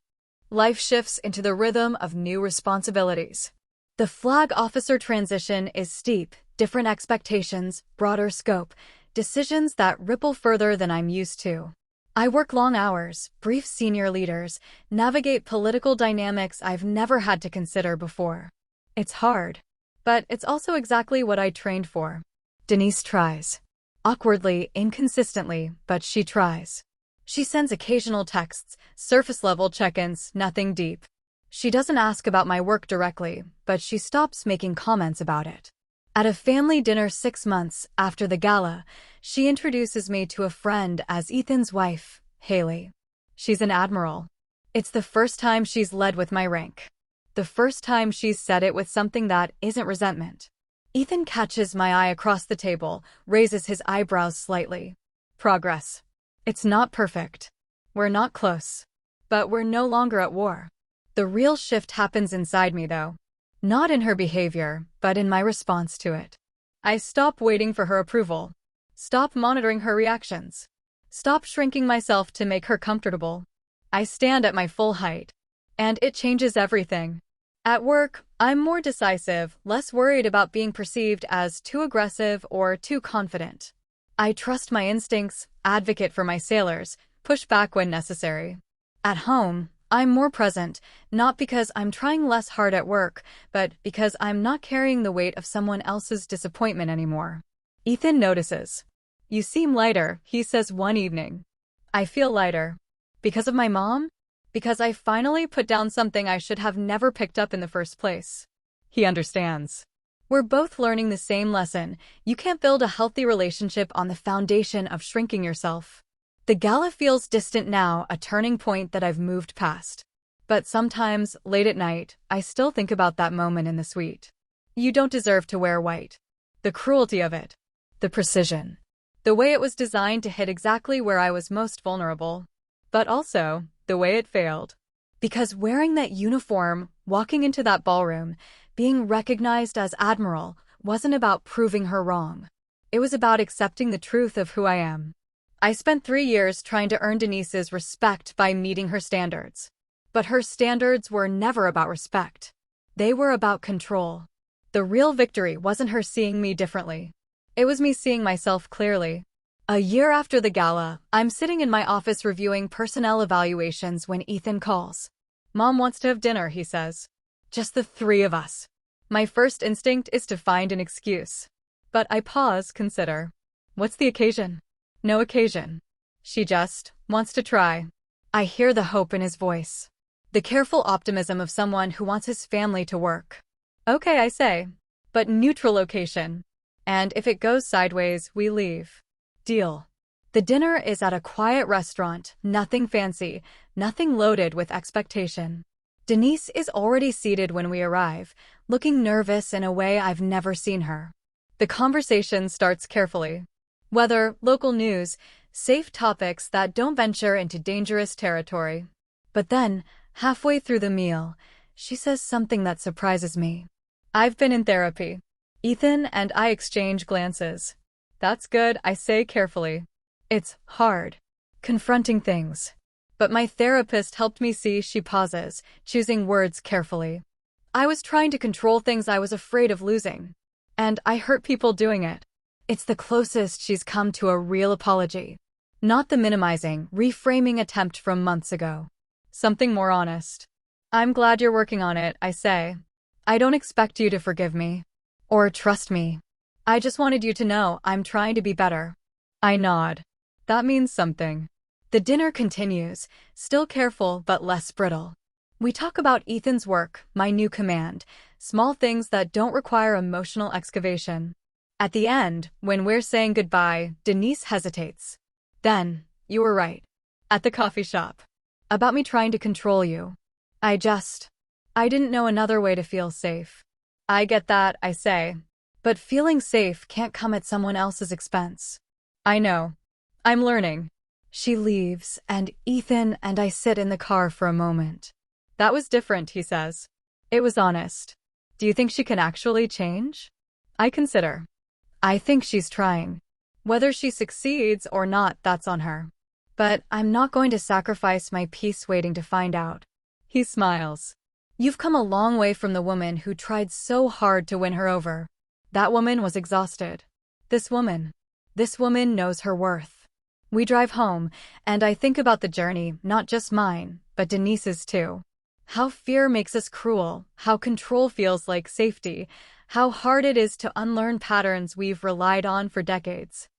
Life shifts into the rhythm of new responsibilities. The flag officer transition is steep, different expectations, broader scope, decisions that ripple further than I'm used to. I work long hours, brief senior leaders, navigate political dynamics I've never had to consider before. It's hard, but it's also exactly what I trained for. Denise tries. Awkwardly, inconsistently, but she tries. She sends occasional texts, surface-level check-ins, nothing deep. She doesn't ask about my work directly, but she stops making comments about it. At a family dinner 6 months after the gala, she introduces me to a friend as Ethan's wife, Haley. She's an admiral. It's the first time she's led with my rank. The first time she's said it with something that isn't resentment. Ethan catches my eye across the table, raises his eyebrows slightly. Progress. It's not perfect. We're not close. But we're no longer at war. The real shift happens inside me, though. Not in her behavior, but in my response to it. I stop waiting for her approval. Stop monitoring her reactions. Stop shrinking myself to make her comfortable. I stand at my full height. And it changes everything. At work, I'm more decisive, less worried about being perceived as too aggressive or too confident. I trust my instincts, advocate for my sailors, push back when necessary. At home, I'm more present, not because I'm trying less hard at work, but because I'm not carrying the weight of someone else's disappointment anymore. Ethan notices. You seem lighter, he says one evening. I feel lighter. Because of my mom? Because I finally put down something I should have never picked up in the first place. He understands. We're both learning the same lesson. You can't build a healthy relationship on the foundation of shrinking yourself. The gala feels distant now, a turning point that I've moved past. But sometimes, late at night, I still think about that moment in the suite. You don't deserve to wear white. The cruelty of it. The precision. The way it was designed to hit exactly where I was most vulnerable. But also, the way it failed. Because wearing that uniform, walking into that ballroom, being recognized as Admiral, wasn't about proving her wrong. It was about accepting the truth of who I am. I spent 3 years trying to earn Denise's respect by meeting her standards. But her standards were never about respect. They were about control. The real victory wasn't her seeing me differently. It was me seeing myself clearly. A year after the gala, I'm sitting in my office reviewing personnel evaluations when Ethan calls. Mom wants to have dinner, he says. Just the 3 of us. My first instinct is to find an excuse. But I pause, consider. What's the occasion? No occasion. She just wants to try. I hear the hope in his voice. The careful optimism of someone who wants his family to work. Okay, I say. But neutral location. And if it goes sideways, we leave. Deal. The dinner is at a quiet restaurant, nothing fancy, nothing loaded with expectation. Denise is already seated when we arrive, looking nervous in a way I've never seen her. The conversation starts carefully. Weather, local news, safe topics that don't venture into dangerous territory. But then, halfway through the meal, she says something that surprises me. I've been in therapy. Ethan and I exchange glances. That's good, I say carefully. It's hard. Confronting things. But my therapist helped me see. She pauses, choosing words carefully. I was trying to control things I was afraid of losing. And I hurt people doing it. It's the closest she's come to a real apology. Not the minimizing, reframing attempt from months ago. Something more honest. I'm glad you're working on it, I say. I don't expect you to forgive me. Or trust me. I just wanted you to know I'm trying to be better. I nod. That means something. The dinner continues, still careful but less brittle. We talk about Ethan's work, my new command, small things that don't require emotional excavation. At the end, when we're saying goodbye, Denise hesitates. Then, you were right. At the coffee shop. About me trying to control you. I didn't know another way to feel safe. I get that, I say. But feeling safe can't come at someone else's expense. I know. I'm learning. She leaves, and Ethan and I sit in the car for a moment. That was different, he says. It was honest. Do you think she can actually change? I consider. I think she's trying. Whether she succeeds or not, that's on her. But I'm not going to sacrifice my peace waiting to find out. He smiles. You've come a long way from the woman who tried so hard to win her over. That woman was exhausted. This woman knows her worth. We drive home, and I think about the journey, not just mine, but Denise's too. How fear makes us cruel, how control feels like safety, how hard it is to unlearn patterns we've relied on for decades.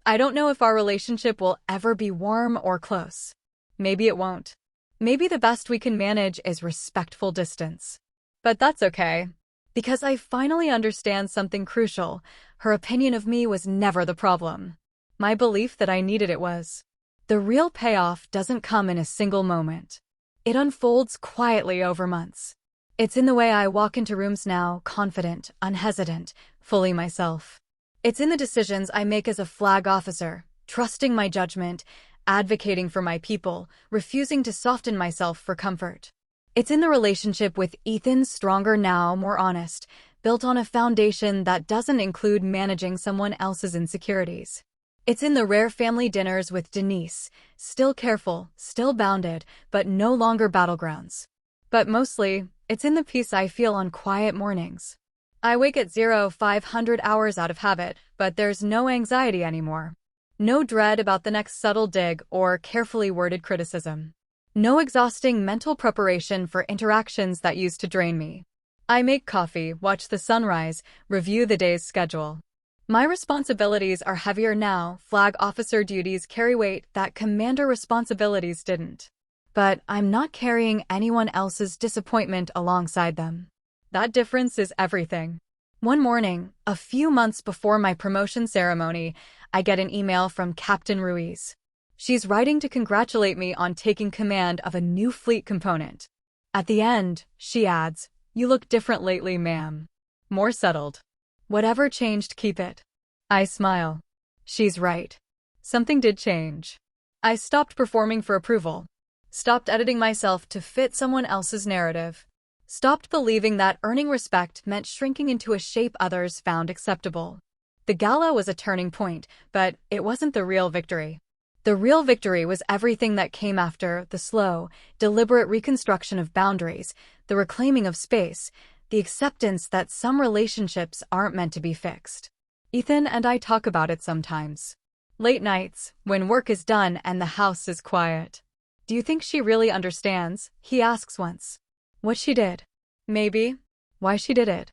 I don't know if our relationship will ever be warm or close. Maybe it won't. Maybe the best we can manage is respectful distance. But that's okay. Because I finally understand something crucial. Her opinion of me was never the problem. My belief that I needed it was. The real payoff doesn't come in a single moment. It unfolds quietly over months. It's in the way I walk into rooms now, confident, unhesitant, fully myself. It's in the decisions I make as a flag officer, trusting my judgment, advocating for my people, refusing to soften myself for comfort. It's in the relationship with Ethan, stronger now, more honest, built on a foundation that doesn't include managing someone else's insecurities. It's in the rare family dinners with Denise, still careful, still bounded, but no longer battlegrounds. But mostly, it's in the peace I feel on quiet mornings. I wake at 0500 hours out of habit, but there's no anxiety anymore. No dread about the next subtle dig or carefully worded criticism. No exhausting mental preparation for interactions that used to drain me. I make coffee, watch the sunrise, review the day's schedule. My responsibilities are heavier now. Flag officer duties carry weight that commander responsibilities didn't. But I'm not carrying anyone else's disappointment alongside them. That difference is everything. One morning, a few months before my promotion ceremony, I get an email from Captain Ruiz. She's writing to congratulate me on taking command of a new fleet component. At the end, she adds, "You look different lately, ma'am. More settled. Whatever changed, keep it." I smile. She's right. Something did change. I stopped performing for approval. Stopped editing myself to fit someone else's narrative. Stopped believing that earning respect meant shrinking into a shape others found acceptable. The gala was a turning point, but it wasn't the real victory. The real victory was everything that came after: the slow, deliberate reconstruction of boundaries, the reclaiming of space, the acceptance that some relationships aren't meant to be fixed. Ethan and I talk about it sometimes. Late nights, when work is done and the house is quiet. "Do you think she really understands?" he asks once. What she did? Maybe. Why she did it?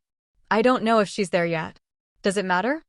I don't know if she's there yet. Does it matter?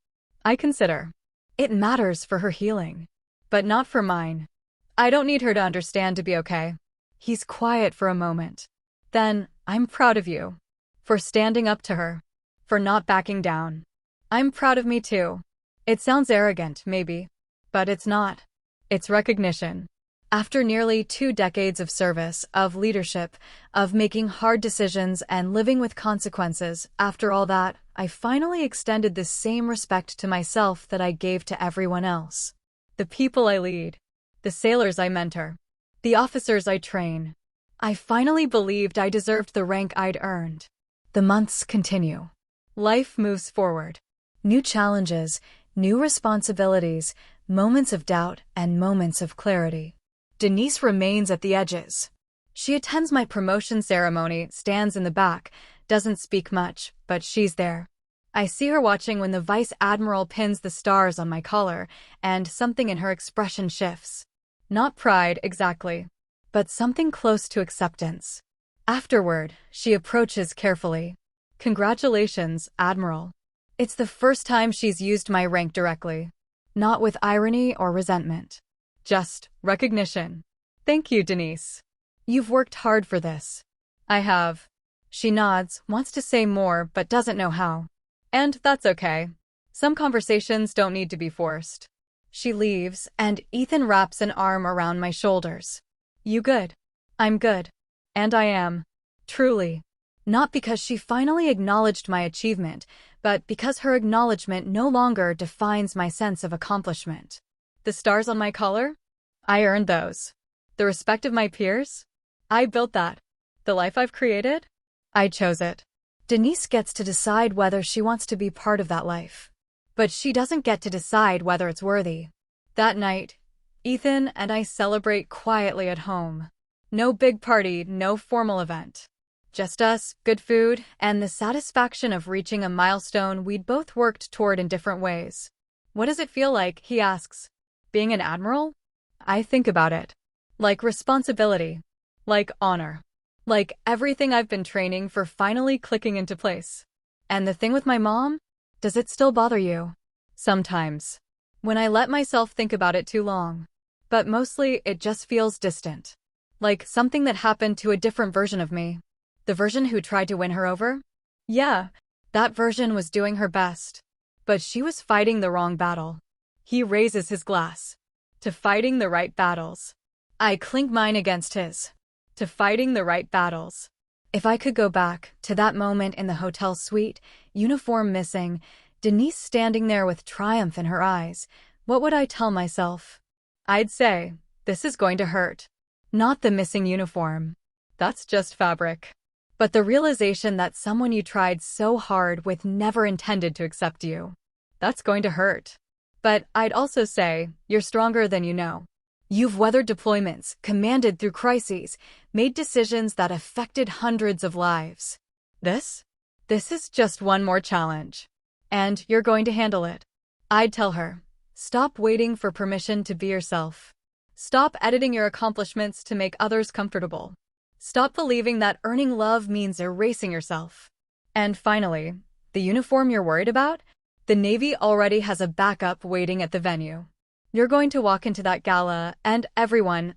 I consider. It matters for her healing. But not for mine. I don't need her to understand to be okay. He's quiet for a moment. Then, "I'm proud of you. For standing up to her. For not backing down. I'm proud of me too." It sounds arrogant, maybe. But it's not. It's recognition. After nearly 2 decades of service, of leadership, of making hard decisions and living with consequences, after all that, I finally extended the same respect to myself that I gave to everyone else. The people I lead. The sailors I mentor. The officers I train. I finally believed I deserved the rank I'd earned. The months continue. Life moves forward. New challenges, new responsibilities, moments of doubt, and moments of clarity. Denise remains at the edges. She attends my promotion ceremony, stands in the back, doesn't speak much, but she's there. I see her watching when the vice admiral pins the stars on my collar, and something in her expression shifts. Not pride, exactly, but something close to acceptance. Afterward, she approaches carefully. "Congratulations, Admiral." It's the first time she's used my rank directly. Not with irony or resentment. Just recognition. "Thank you, Denise. You've worked hard for this." "I have." She nods, wants to say more, but doesn't know how. And that's okay. Some conversations don't need to be forced. She leaves, and Ethan wraps an arm around my shoulders. "You good?" "I'm good." And I am. Truly. Not because she finally acknowledged my achievement, but because her acknowledgement no longer defines my sense of accomplishment. The stars on my collar? I earned those. The respect of my peers? I built that. The life I've created? I chose it. Denise gets to decide whether she wants to be part of that life. but she doesn't get to decide whether it's worthy. That night, Ethan and I celebrate quietly at home. No big party, no formal event. Just us, good food, and the satisfaction of reaching a milestone we'd both worked toward in different ways. What does it feel like, he asks. Being an admiral? I think about it. Like responsibility. Like honor. Like everything I've been training for finally clicking into place. And the thing with my mom? Does it still bother you? Sometimes. When I let myself think about it too long. But mostly it just feels distant. Like something that happened to a different version of me. The version who tried to win her over? Yeah, that version was doing her best. But she was fighting the wrong battle. He raises his glass. To fighting the right battles. I clink mine against his. To fighting the right battles. If I could go back to that moment in the hotel suite, uniform missing, Denise standing there with triumph in her eyes, what would I tell myself? I'd say, this is going to hurt. Not the missing uniform. That's just fabric. But the realization that someone you tried so hard with never intended to accept you. That's going to hurt. But I'd also say, you're stronger than you know. You've weathered deployments, commanded through crises, made decisions that affected hundreds of lives. This is just one more challenge. And you're going to handle it. I'd tell her, stop waiting for permission to be yourself. Stop editing your accomplishments to make others comfortable. Stop believing that earning love means erasing yourself. And finally, the uniform you're worried about? The Navy already has a backup waiting at the venue. You're going to walk into that gala, and everyone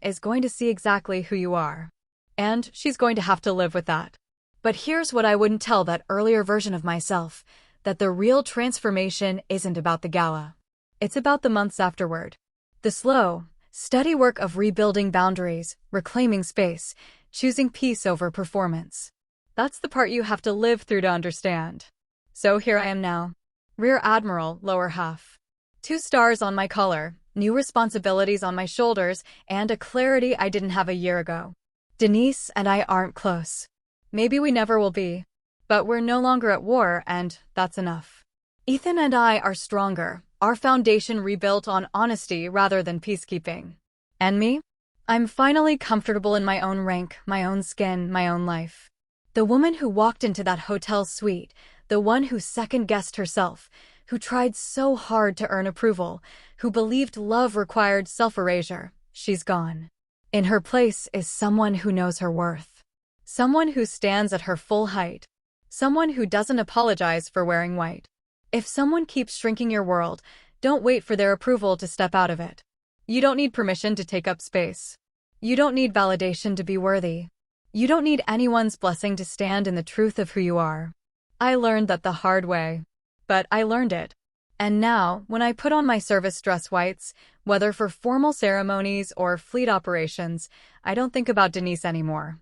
is going to see exactly who you are. And she's going to have to live with that. But here's what I wouldn't tell that earlier version of myself, that the real transformation isn't about the gala. It's about the months afterward. The slow, steady work of rebuilding boundaries, reclaiming space, choosing peace over performance. That's the part you have to live through to understand. So here I am now. Rear Admiral, lower half. 2 stars on my collar, new responsibilities on my shoulders, and a clarity I didn't have a year ago. Denise and I aren't close. Maybe we never will be. But we're no longer at war, and that's enough. Ethan and I are stronger, our foundation rebuilt on honesty rather than peacekeeping. And me? I'm finally comfortable in my own rank, my own skin, my own life. The woman who walked into that hotel suite, the one who second-guessed herself, who tried so hard to earn approval, who believed love required self-erasure, she's gone. In her place is someone who knows her worth. Someone who stands at her full height. Someone who doesn't apologize for wearing white. If someone keeps shrinking your world, don't wait for their approval to step out of it. You don't need permission to take up space. You don't need validation to be worthy. You don't need anyone's blessing to stand in the truth of who you are. I learned that the hard way. But I learned it. And now, when I put on my service dress whites, whether for formal ceremonies or fleet operations, I don't think about Denise anymore.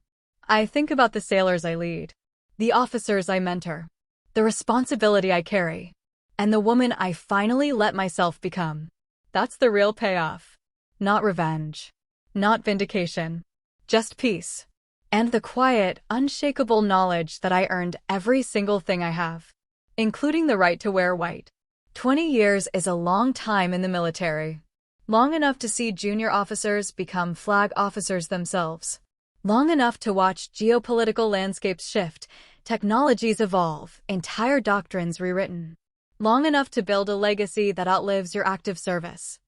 I think about the sailors I lead, the officers I mentor, the responsibility I carry, and the woman I finally let myself become. That's the real payoff. Not revenge. Not vindication. Just peace. And the quiet, unshakable knowledge that I earned every single thing I have, including the right to wear white. 20 years is a long time in the military. Long enough to see junior officers become flag officers themselves. Long enough to watch geopolitical landscapes shift, technologies evolve, entire doctrines rewritten. Long enough to build a legacy that outlives your active service.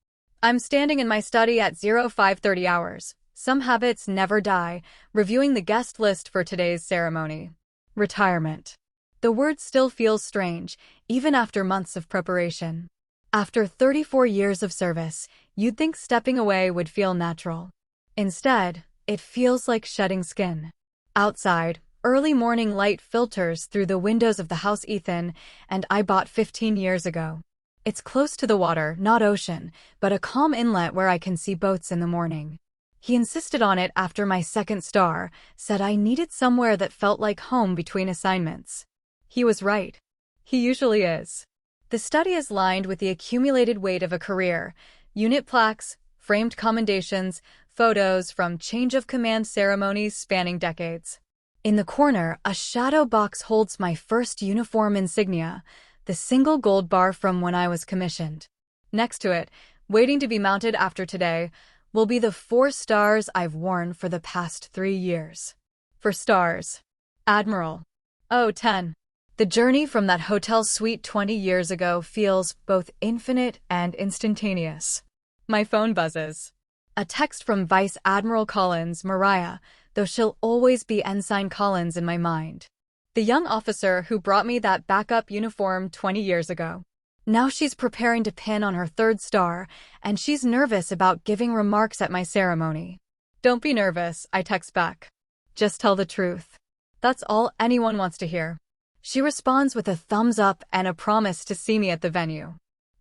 I'm standing in my study at 0530 hours. Some habits never die, reviewing the guest list for today's ceremony. Retirement. The word still feels strange, even after months of preparation. After 34 years of service, you'd think stepping away would feel natural. Instead, it feels like shedding skin. Outside, early morning light filters through the windows of the house Ethan and I bought 15 years ago. It's close to the water, not ocean, but a calm inlet where I can see boats in the morning. He insisted on it after my second star, said I needed somewhere that felt like home between assignments. He was right. He usually is. The study is lined with the accumulated weight of a career, unit plaques, framed commendations, photos from change of command ceremonies spanning decades. In the corner, a shadow box holds my first uniform insignia, the single gold bar from when I was commissioned. Next to it, waiting to be mounted after today, will be the 4 stars I've worn for the past 3 years. For stars. Admiral. Oh, 10. The journey from that hotel suite 20 years ago feels both infinite and instantaneous. My phone buzzes. A text from Vice Admiral Collins, Mariah, though she'll always be Ensign Collins in my mind. The young officer who brought me that backup uniform 20 years ago. Now she's preparing to pin on her 3rd star, and she's nervous about giving remarks at my ceremony. Don't be nervous, I text back. Just tell the truth. That's all anyone wants to hear. She responds with a thumbs up and a promise to see me at the venue.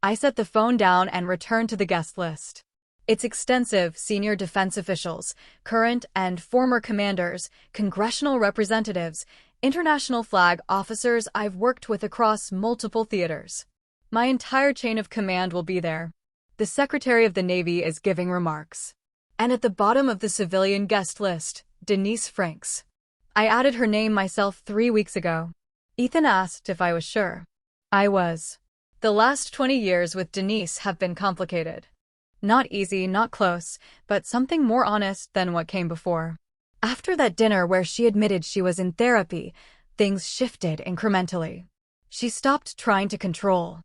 I set the phone down and return to the guest list. It's extensive: senior defense officials, current and former commanders, congressional representatives, international flag officers I've worked with across multiple theaters. My entire chain of command will be there. The Secretary of the Navy is giving remarks. And at the bottom of the civilian guest list, Denise Franks. I added her name myself 3 weeks ago. Ethan asked if I was sure. I was. The last 20 years with Denise have been complicated. Not easy, not close, but something more honest than what came before. After that dinner where she admitted she was in therapy, things shifted incrementally. She stopped trying to control.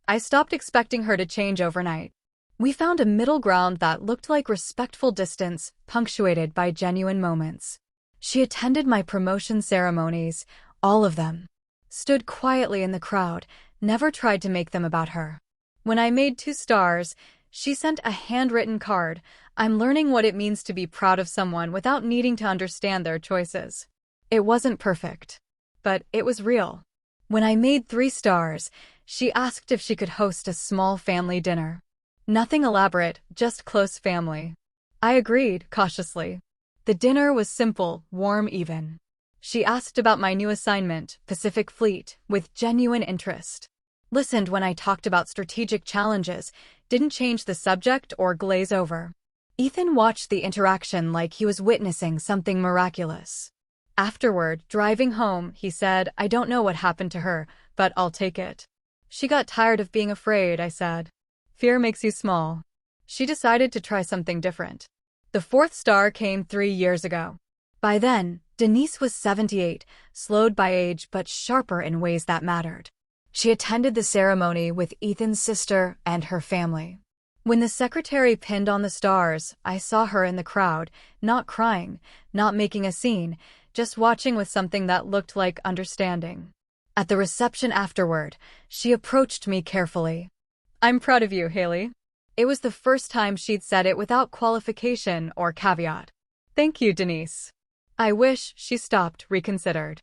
I stopped expecting her to change overnight. We found a middle ground that looked like respectful distance, punctuated by genuine moments. She attended my promotion ceremonies, all of them. Stood quietly in the crowd, never tried to make them about her. When I made 2 stars, she sent a handwritten card. I'm learning what it means to be proud of someone without needing to understand their choices. It wasn't perfect, but it was real. When I made 3 stars, she asked if she could host a small family dinner. Nothing elaborate, just close family. I agreed, cautiously. The dinner was simple, warm even. She asked about my new assignment, Pacific Fleet, with genuine interest. Listened when I talked about strategic challenges, didn't change the subject or glaze over. Ethan watched the interaction like he was witnessing something miraculous. Afterward, driving home, he said, I don't know what happened to her, but I'll take it. She got tired of being afraid, I said. Fear makes you small. She decided to try something different. The 4th star came 3 years ago. By then, Denise was 78, slowed by age but sharper in ways that mattered. She attended the ceremony with Ethan's sister and her family. When the secretary pinned on the stars, I saw her in the crowd, not crying, not making a scene, just watching with something that looked like understanding. At the reception afterward, she approached me carefully. I'm proud of you, Haley. It was the first time she'd said it without qualification or caveat. Thank you, Denise. I wish she stopped, reconsidered.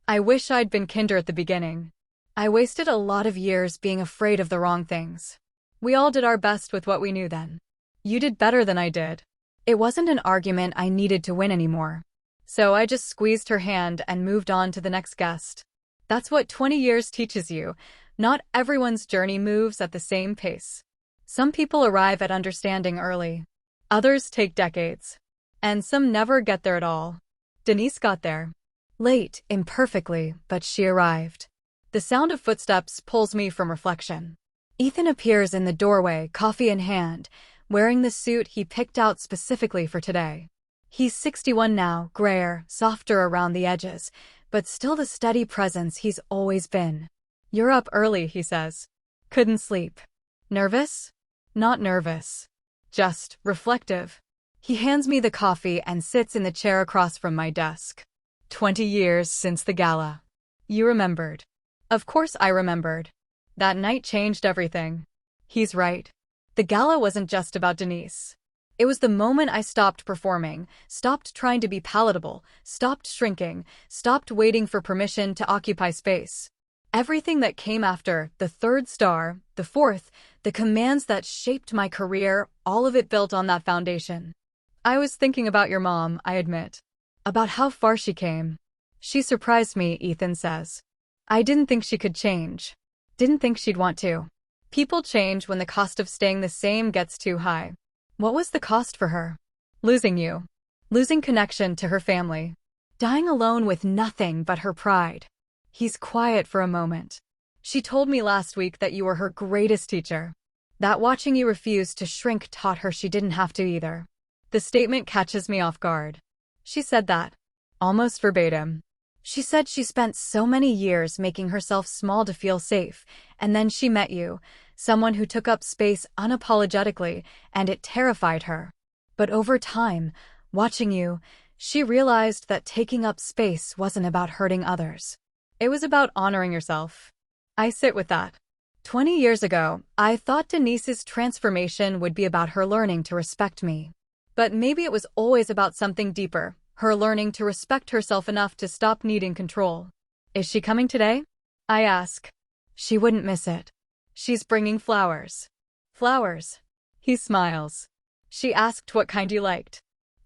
I wish I'd been kinder at the beginning. I wasted a lot of years being afraid of the wrong things. We all did our best with what we knew then. You did better than I did. It wasn't an argument I needed to win anymore. So I just squeezed her hand and moved on to the next guest. That's what 20 years teaches you. Not everyone's journey moves at the same pace. Some people arrive at understanding early. Others take decades. And some never get there at all. Denise got there. Late, imperfectly, but she arrived. The sound of footsteps pulls me from reflection. Ethan appears in the doorway, coffee in hand, wearing the suit he picked out specifically for today. He's 61 now, grayer, softer around the edges, but still the steady presence he's always been. You're up early, he says. Couldn't sleep. Nervous? Not nervous. Just reflective. He hands me the coffee and sits in the chair across from my desk. 20 years since the gala. You remembered. Of course I remembered. That night changed everything. He's right. The gala wasn't just about Denise. It was the moment I stopped performing, stopped trying to be palatable, stopped shrinking, stopped waiting for permission to occupy space. Everything that came after, the 3rd star, the 4th, the commands that shaped my career, all of it built on that foundation. I was thinking about your mom, I admit. About how far she came. She surprised me, Ethan says. I didn't think she could change. Didn't think she'd want to. People change when the cost of staying the same gets too high. What was the cost for her? Losing you. Losing connection to her family. Dying alone with nothing but her pride. He's quiet for a moment. She told me last week that you were her greatest teacher. That watching you refuse to shrink taught her she didn't have to either. The statement catches me off guard. She said that. Almost verbatim. She said she spent so many years making herself small to feel safe, and then she met you, someone who took up space unapologetically, and it terrified her. But over time, watching you, she realized that taking up space wasn't about hurting others. It was about honoring yourself. I sit with that. 20 years ago, I thought Denise's transformation would be about her learning to respect me. But maybe it was always about something deeper, her learning to respect herself enough to stop needing control. Is she coming today? I ask. She wouldn't miss it. She's bringing flowers. Flowers. He smiles. She asked what kind you liked.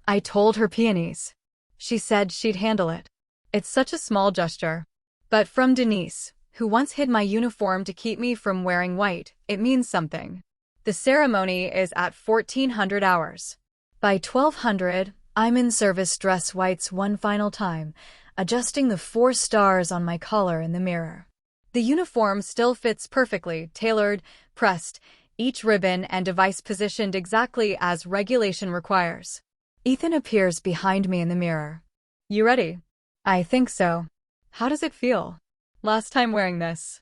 I told her peonies. She said she'd handle it. It's such a small gesture. But from Denise, who once hid my uniform to keep me from wearing white, it means something. The ceremony is at 1400 hours. By 1200, I'm in service dress whites one final time, adjusting the 4 stars on my collar in the mirror. The uniform still fits perfectly, tailored, pressed, each ribbon and device positioned exactly as regulation requires. Ethan appears behind me in the mirror. You ready? I think so. How does it feel? Last time wearing this.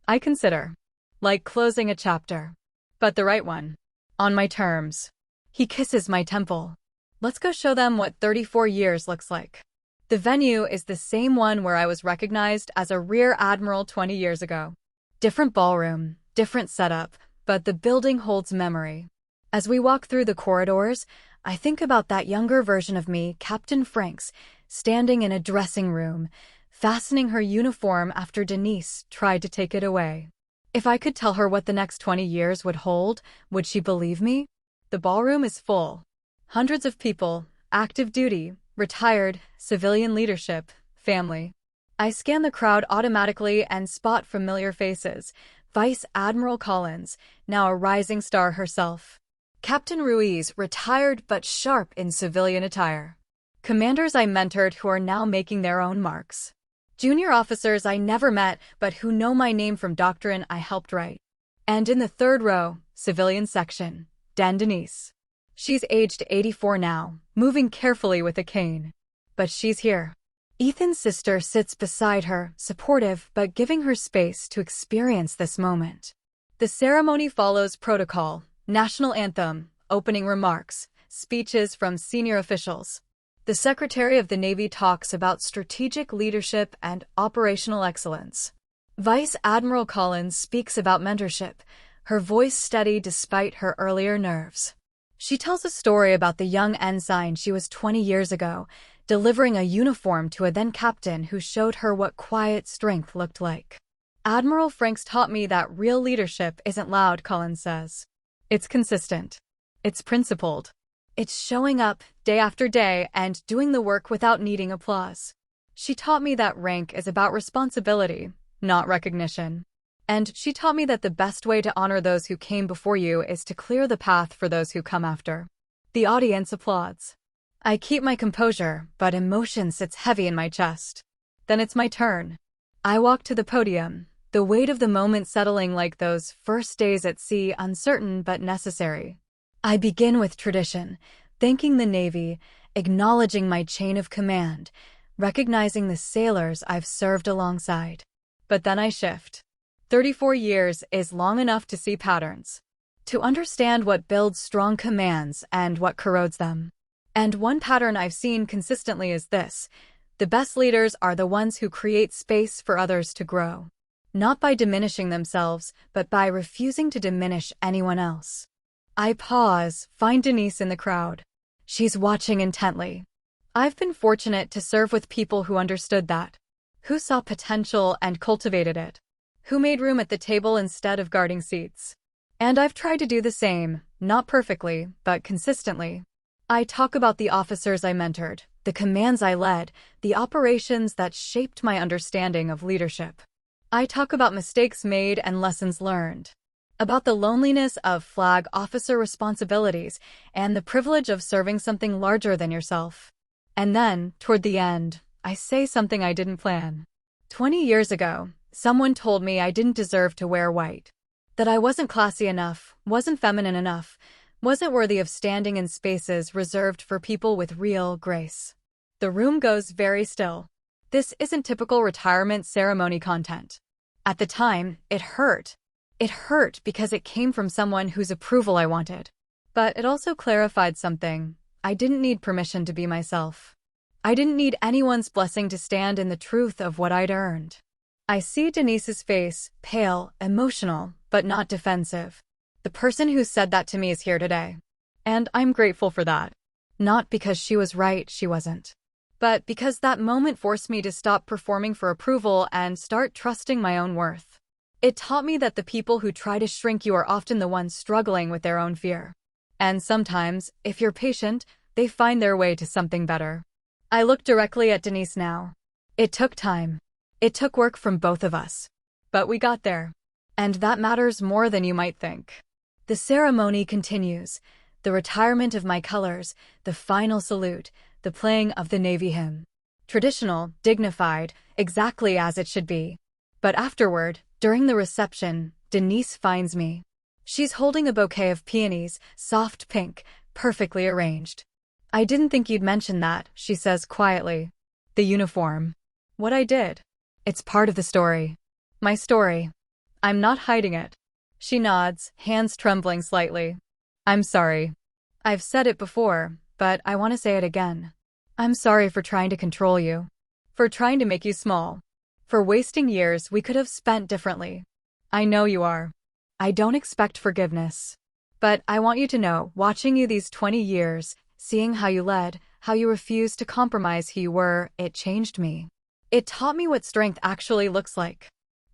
I consider. Like closing a chapter. But the right one. On my terms. He kisses my temple. Let's go show them what 34 years looks like. The venue is the same one where I was recognized as a rear admiral 20 years ago. Different ballroom, different setup, but the building holds memory. As we walk through the corridors, I think about that younger version of me, Captain Franks, standing in a dressing room, fastening her uniform after Denise tried to take it away. If I could tell her what the next 20 years would hold, would she believe me? The ballroom is full. Hundreds of people, active duty, retired, civilian leadership, family. I scan the crowd automatically and spot familiar faces. Vice Admiral Collins, now a rising star herself. Captain Ruiz, retired but sharp in civilian attire. Commanders I mentored who are now making their own marks. Junior officers I never met but who know my name from doctrine I helped write. And in the third row, civilian section, Denise. She's aged 84 now, moving carefully with a cane. But she's here. Ethan's sister sits beside her, supportive but giving her space to experience this moment. The ceremony follows protocol, national anthem, opening remarks, speeches from senior officials. The Secretary of the Navy talks about strategic leadership and operational excellence. Vice Admiral Collins speaks about mentorship, her voice steady despite her earlier nerves. She tells a story about the young ensign she was 20 years ago, delivering a uniform to a then-captain who showed her what quiet strength looked like. Admiral Franks taught me that real leadership isn't loud, Collins says. It's consistent. It's principled. It's showing up, day after day, and doing the work without needing applause. She taught me that rank is about responsibility, not recognition. And she taught me that the best way to honor those who came before you is to clear the path for those who come after. The audience applauds. I keep my composure, but emotion sits heavy in my chest. Then it's my turn. I walk to the podium, the weight of the moment settling like those first days at sea, uncertain but necessary. I begin with tradition, thanking the Navy, acknowledging my chain of command, recognizing the sailors I've served alongside. But then I shift. 34 years is long enough to see patterns, to understand what builds strong commands and what corrodes them. And one pattern I've seen consistently is this: the best leaders are the ones who create space for others to grow. Not by diminishing themselves, but by refusing to diminish anyone else. I pause, find Denise in the crowd. She's watching intently. I've been fortunate to serve with people who understood that, who saw potential and cultivated it, who made room at the table instead of guarding seats. And I've tried to do the same, not perfectly, but consistently. I talk about the officers I mentored, the commands I led, the operations that shaped my understanding of leadership. I talk about mistakes made and lessons learned, about the loneliness of flag officer responsibilities and the privilege of serving something larger than yourself. And then, toward the end, I say something I didn't plan. 20 years ago, Someone told me I didn't deserve to wear white. That I wasn't classy enough, wasn't feminine enough, wasn't worthy of standing in spaces reserved for people with real grace. The room goes very still. This isn't typical retirement ceremony content. At the time, it hurt. It hurt because it came from someone whose approval I wanted. But it also clarified something. I didn't need permission to be myself. I didn't need anyone's blessing to stand in the truth of what I'd earned. I see Denise's face, pale, emotional, but not defensive. The person who said that to me is here today. And I'm grateful for that. Not because she was right, she wasn't. But because that moment forced me to stop performing for approval and start trusting my own worth. It taught me that the people who try to shrink you are often the ones struggling with their own fear. And sometimes, if you're patient, they find their way to something better. I look directly at Denise now. It took time. It took work from both of us. But we got there. And that matters more than you might think. The ceremony continues. The retirement of my colors, the final salute, the playing of the Navy hymn. Traditional, dignified, exactly as it should be. But afterward, during the reception, Denise finds me. She's holding a bouquet of peonies, soft pink, perfectly arranged. I didn't think you'd mention that, she says quietly. The uniform. What I did. It's part of the story. My story. I'm not hiding it. She nods, hands trembling slightly. I'm sorry. I've said it before, but I want to say it again. I'm sorry for trying to control you. For trying to make you small. For wasting years we could have spent differently. I know you are. I don't expect forgiveness. But I want you to know, watching you these 20 years, seeing how you led, how you refused to compromise who you were, it changed me. It taught me what strength actually looks like.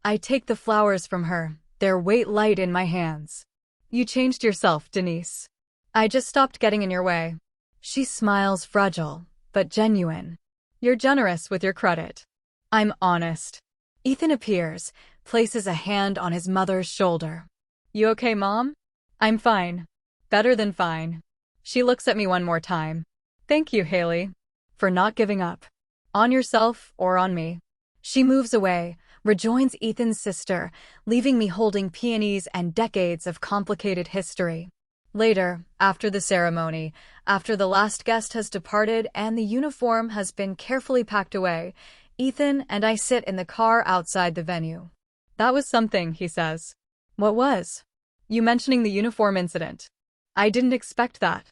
I take the flowers from her, their weight light in my hands. You changed yourself, Denise. I just stopped getting in your way. She smiles, fragile, but genuine. You're generous with your credit. I'm honest. Ethan appears, places a hand on his mother's shoulder. You okay, Mom? I'm fine. Better than fine. She looks at me one more time. Thank you, Haley, for not giving up. On yourself or on me. She moves away, rejoins Ethan's sister, leaving me holding peonies and decades of complicated history. Later, after the ceremony, after the last guest has departed and the uniform has been carefully packed away, Ethan and I sit in the car outside the venue. That was something, he says. What was? You mentioning the uniform incident. I didn't expect that.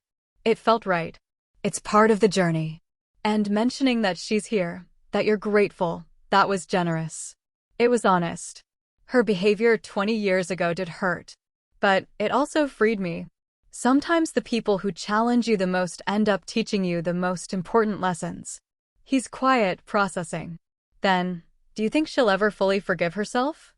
It felt right. It's part of the journey. And mentioning that she's here, that you're grateful, that was generous. It was honest. Her behavior 20 years ago did hurt. But it also freed me. Sometimes the people who challenge you the most end up teaching you the most important lessons. He's quiet, processing. Then, do you think she'll ever fully forgive herself?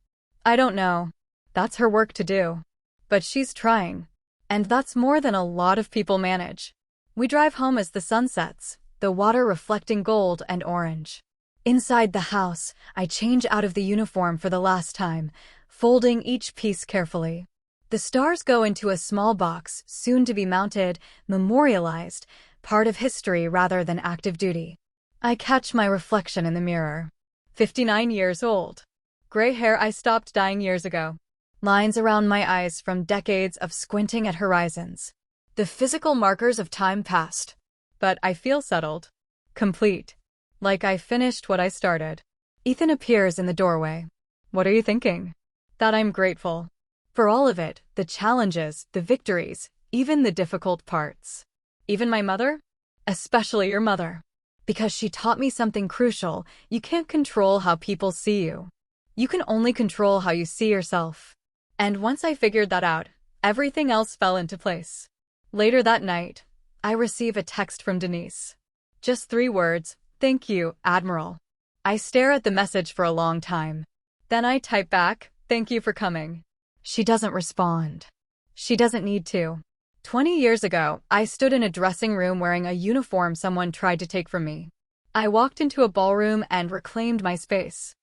I don't know. That's her work to do. But she's trying. And that's more than a lot of people manage. We drive home as the sun sets, the water reflecting gold and orange. Inside the house, I change out of the uniform for the last time, folding each piece carefully. The stars go into a small box, soon to be mounted, memorialized, part of history rather than active duty. I catch my reflection in the mirror. 59 years old. Gray hair I stopped dyeing years ago. Lines around my eyes from decades of squinting at horizons. The physical markers of time passed. But I feel settled. Complete. Like I finished what I started. Ethan appears in the doorway. What are you thinking? That I'm grateful. For all of it, the challenges, the victories, even the difficult parts. Even my mother? Especially your mother. Because she taught me something crucial. You can't control how people see you. You can only control how you see yourself. And once I figured that out, everything else fell into place. Later that night, I receive a text from Denise. Just 3 words, "Thank you, Admiral." I stare at the message for a long time. Then I type back, "Thank you for coming." She doesn't respond. She doesn't need to. 20 years ago, I stood in a dressing room wearing a uniform someone tried to take from me. I walked into a ballroom and reclaimed my space.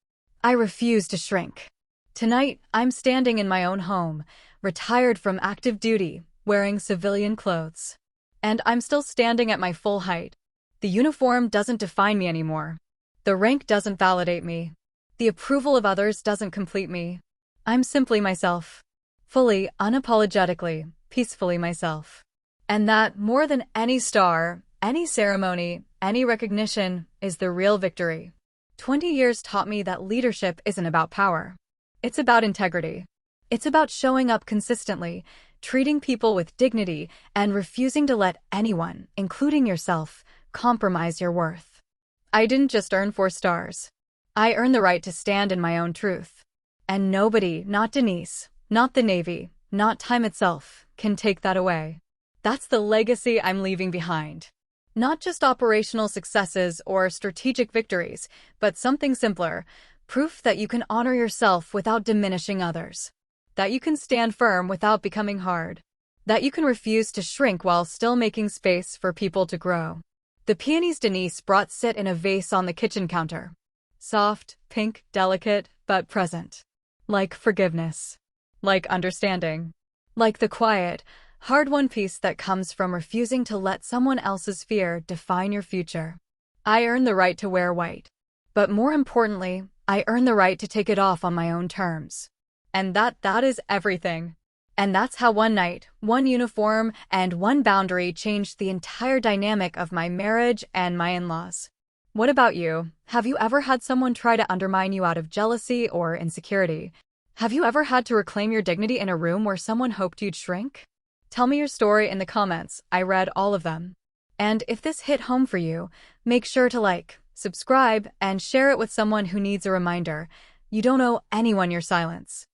I refused to shrink. Tonight, I'm standing in my own home, retired from active duty, wearing civilian clothes. And I'm still standing at my full height. The uniform doesn't define me anymore. The rank doesn't validate me. The approval of others doesn't complete me. I'm simply myself. Fully, unapologetically, peacefully myself. And that, more than any star, any ceremony, any recognition, is the real victory. 20 years taught me that leadership isn't about power. It's about integrity. It's about showing up consistently, treating people with dignity, and refusing to let anyone, including yourself, compromise your worth. I didn't just earn 4 stars. I earned the right to stand in my own truth. And nobody, not Denise, not the Navy, not time itself, can take that away. That's the legacy I'm leaving behind. Not just operational successes or strategic victories, but something simpler, proof that you can honor yourself without diminishing others. That you can stand firm without becoming hard. That you can refuse to shrink while still making space for people to grow. The peonies Denise brought sit in a vase on the kitchen counter. Soft, pink, delicate, but present. Like forgiveness. Like understanding. Like the quiet, hard-won peace that comes from refusing to let someone else's fear define your future. I earned the right to wear white. But more importantly, I earned the right to take it off on my own terms. And that is everything. And that's how one night, one uniform, and one boundary changed the entire dynamic of my marriage and my in-laws. What about you? Have you ever had someone try to undermine you out of jealousy or insecurity? Have you ever had to reclaim your dignity in a room where someone hoped you'd shrink? Tell me your story in the comments. I read all of them. And if this hit home for you, make sure to like, subscribe, and share it with someone who needs a reminder. You don't owe anyone your silence.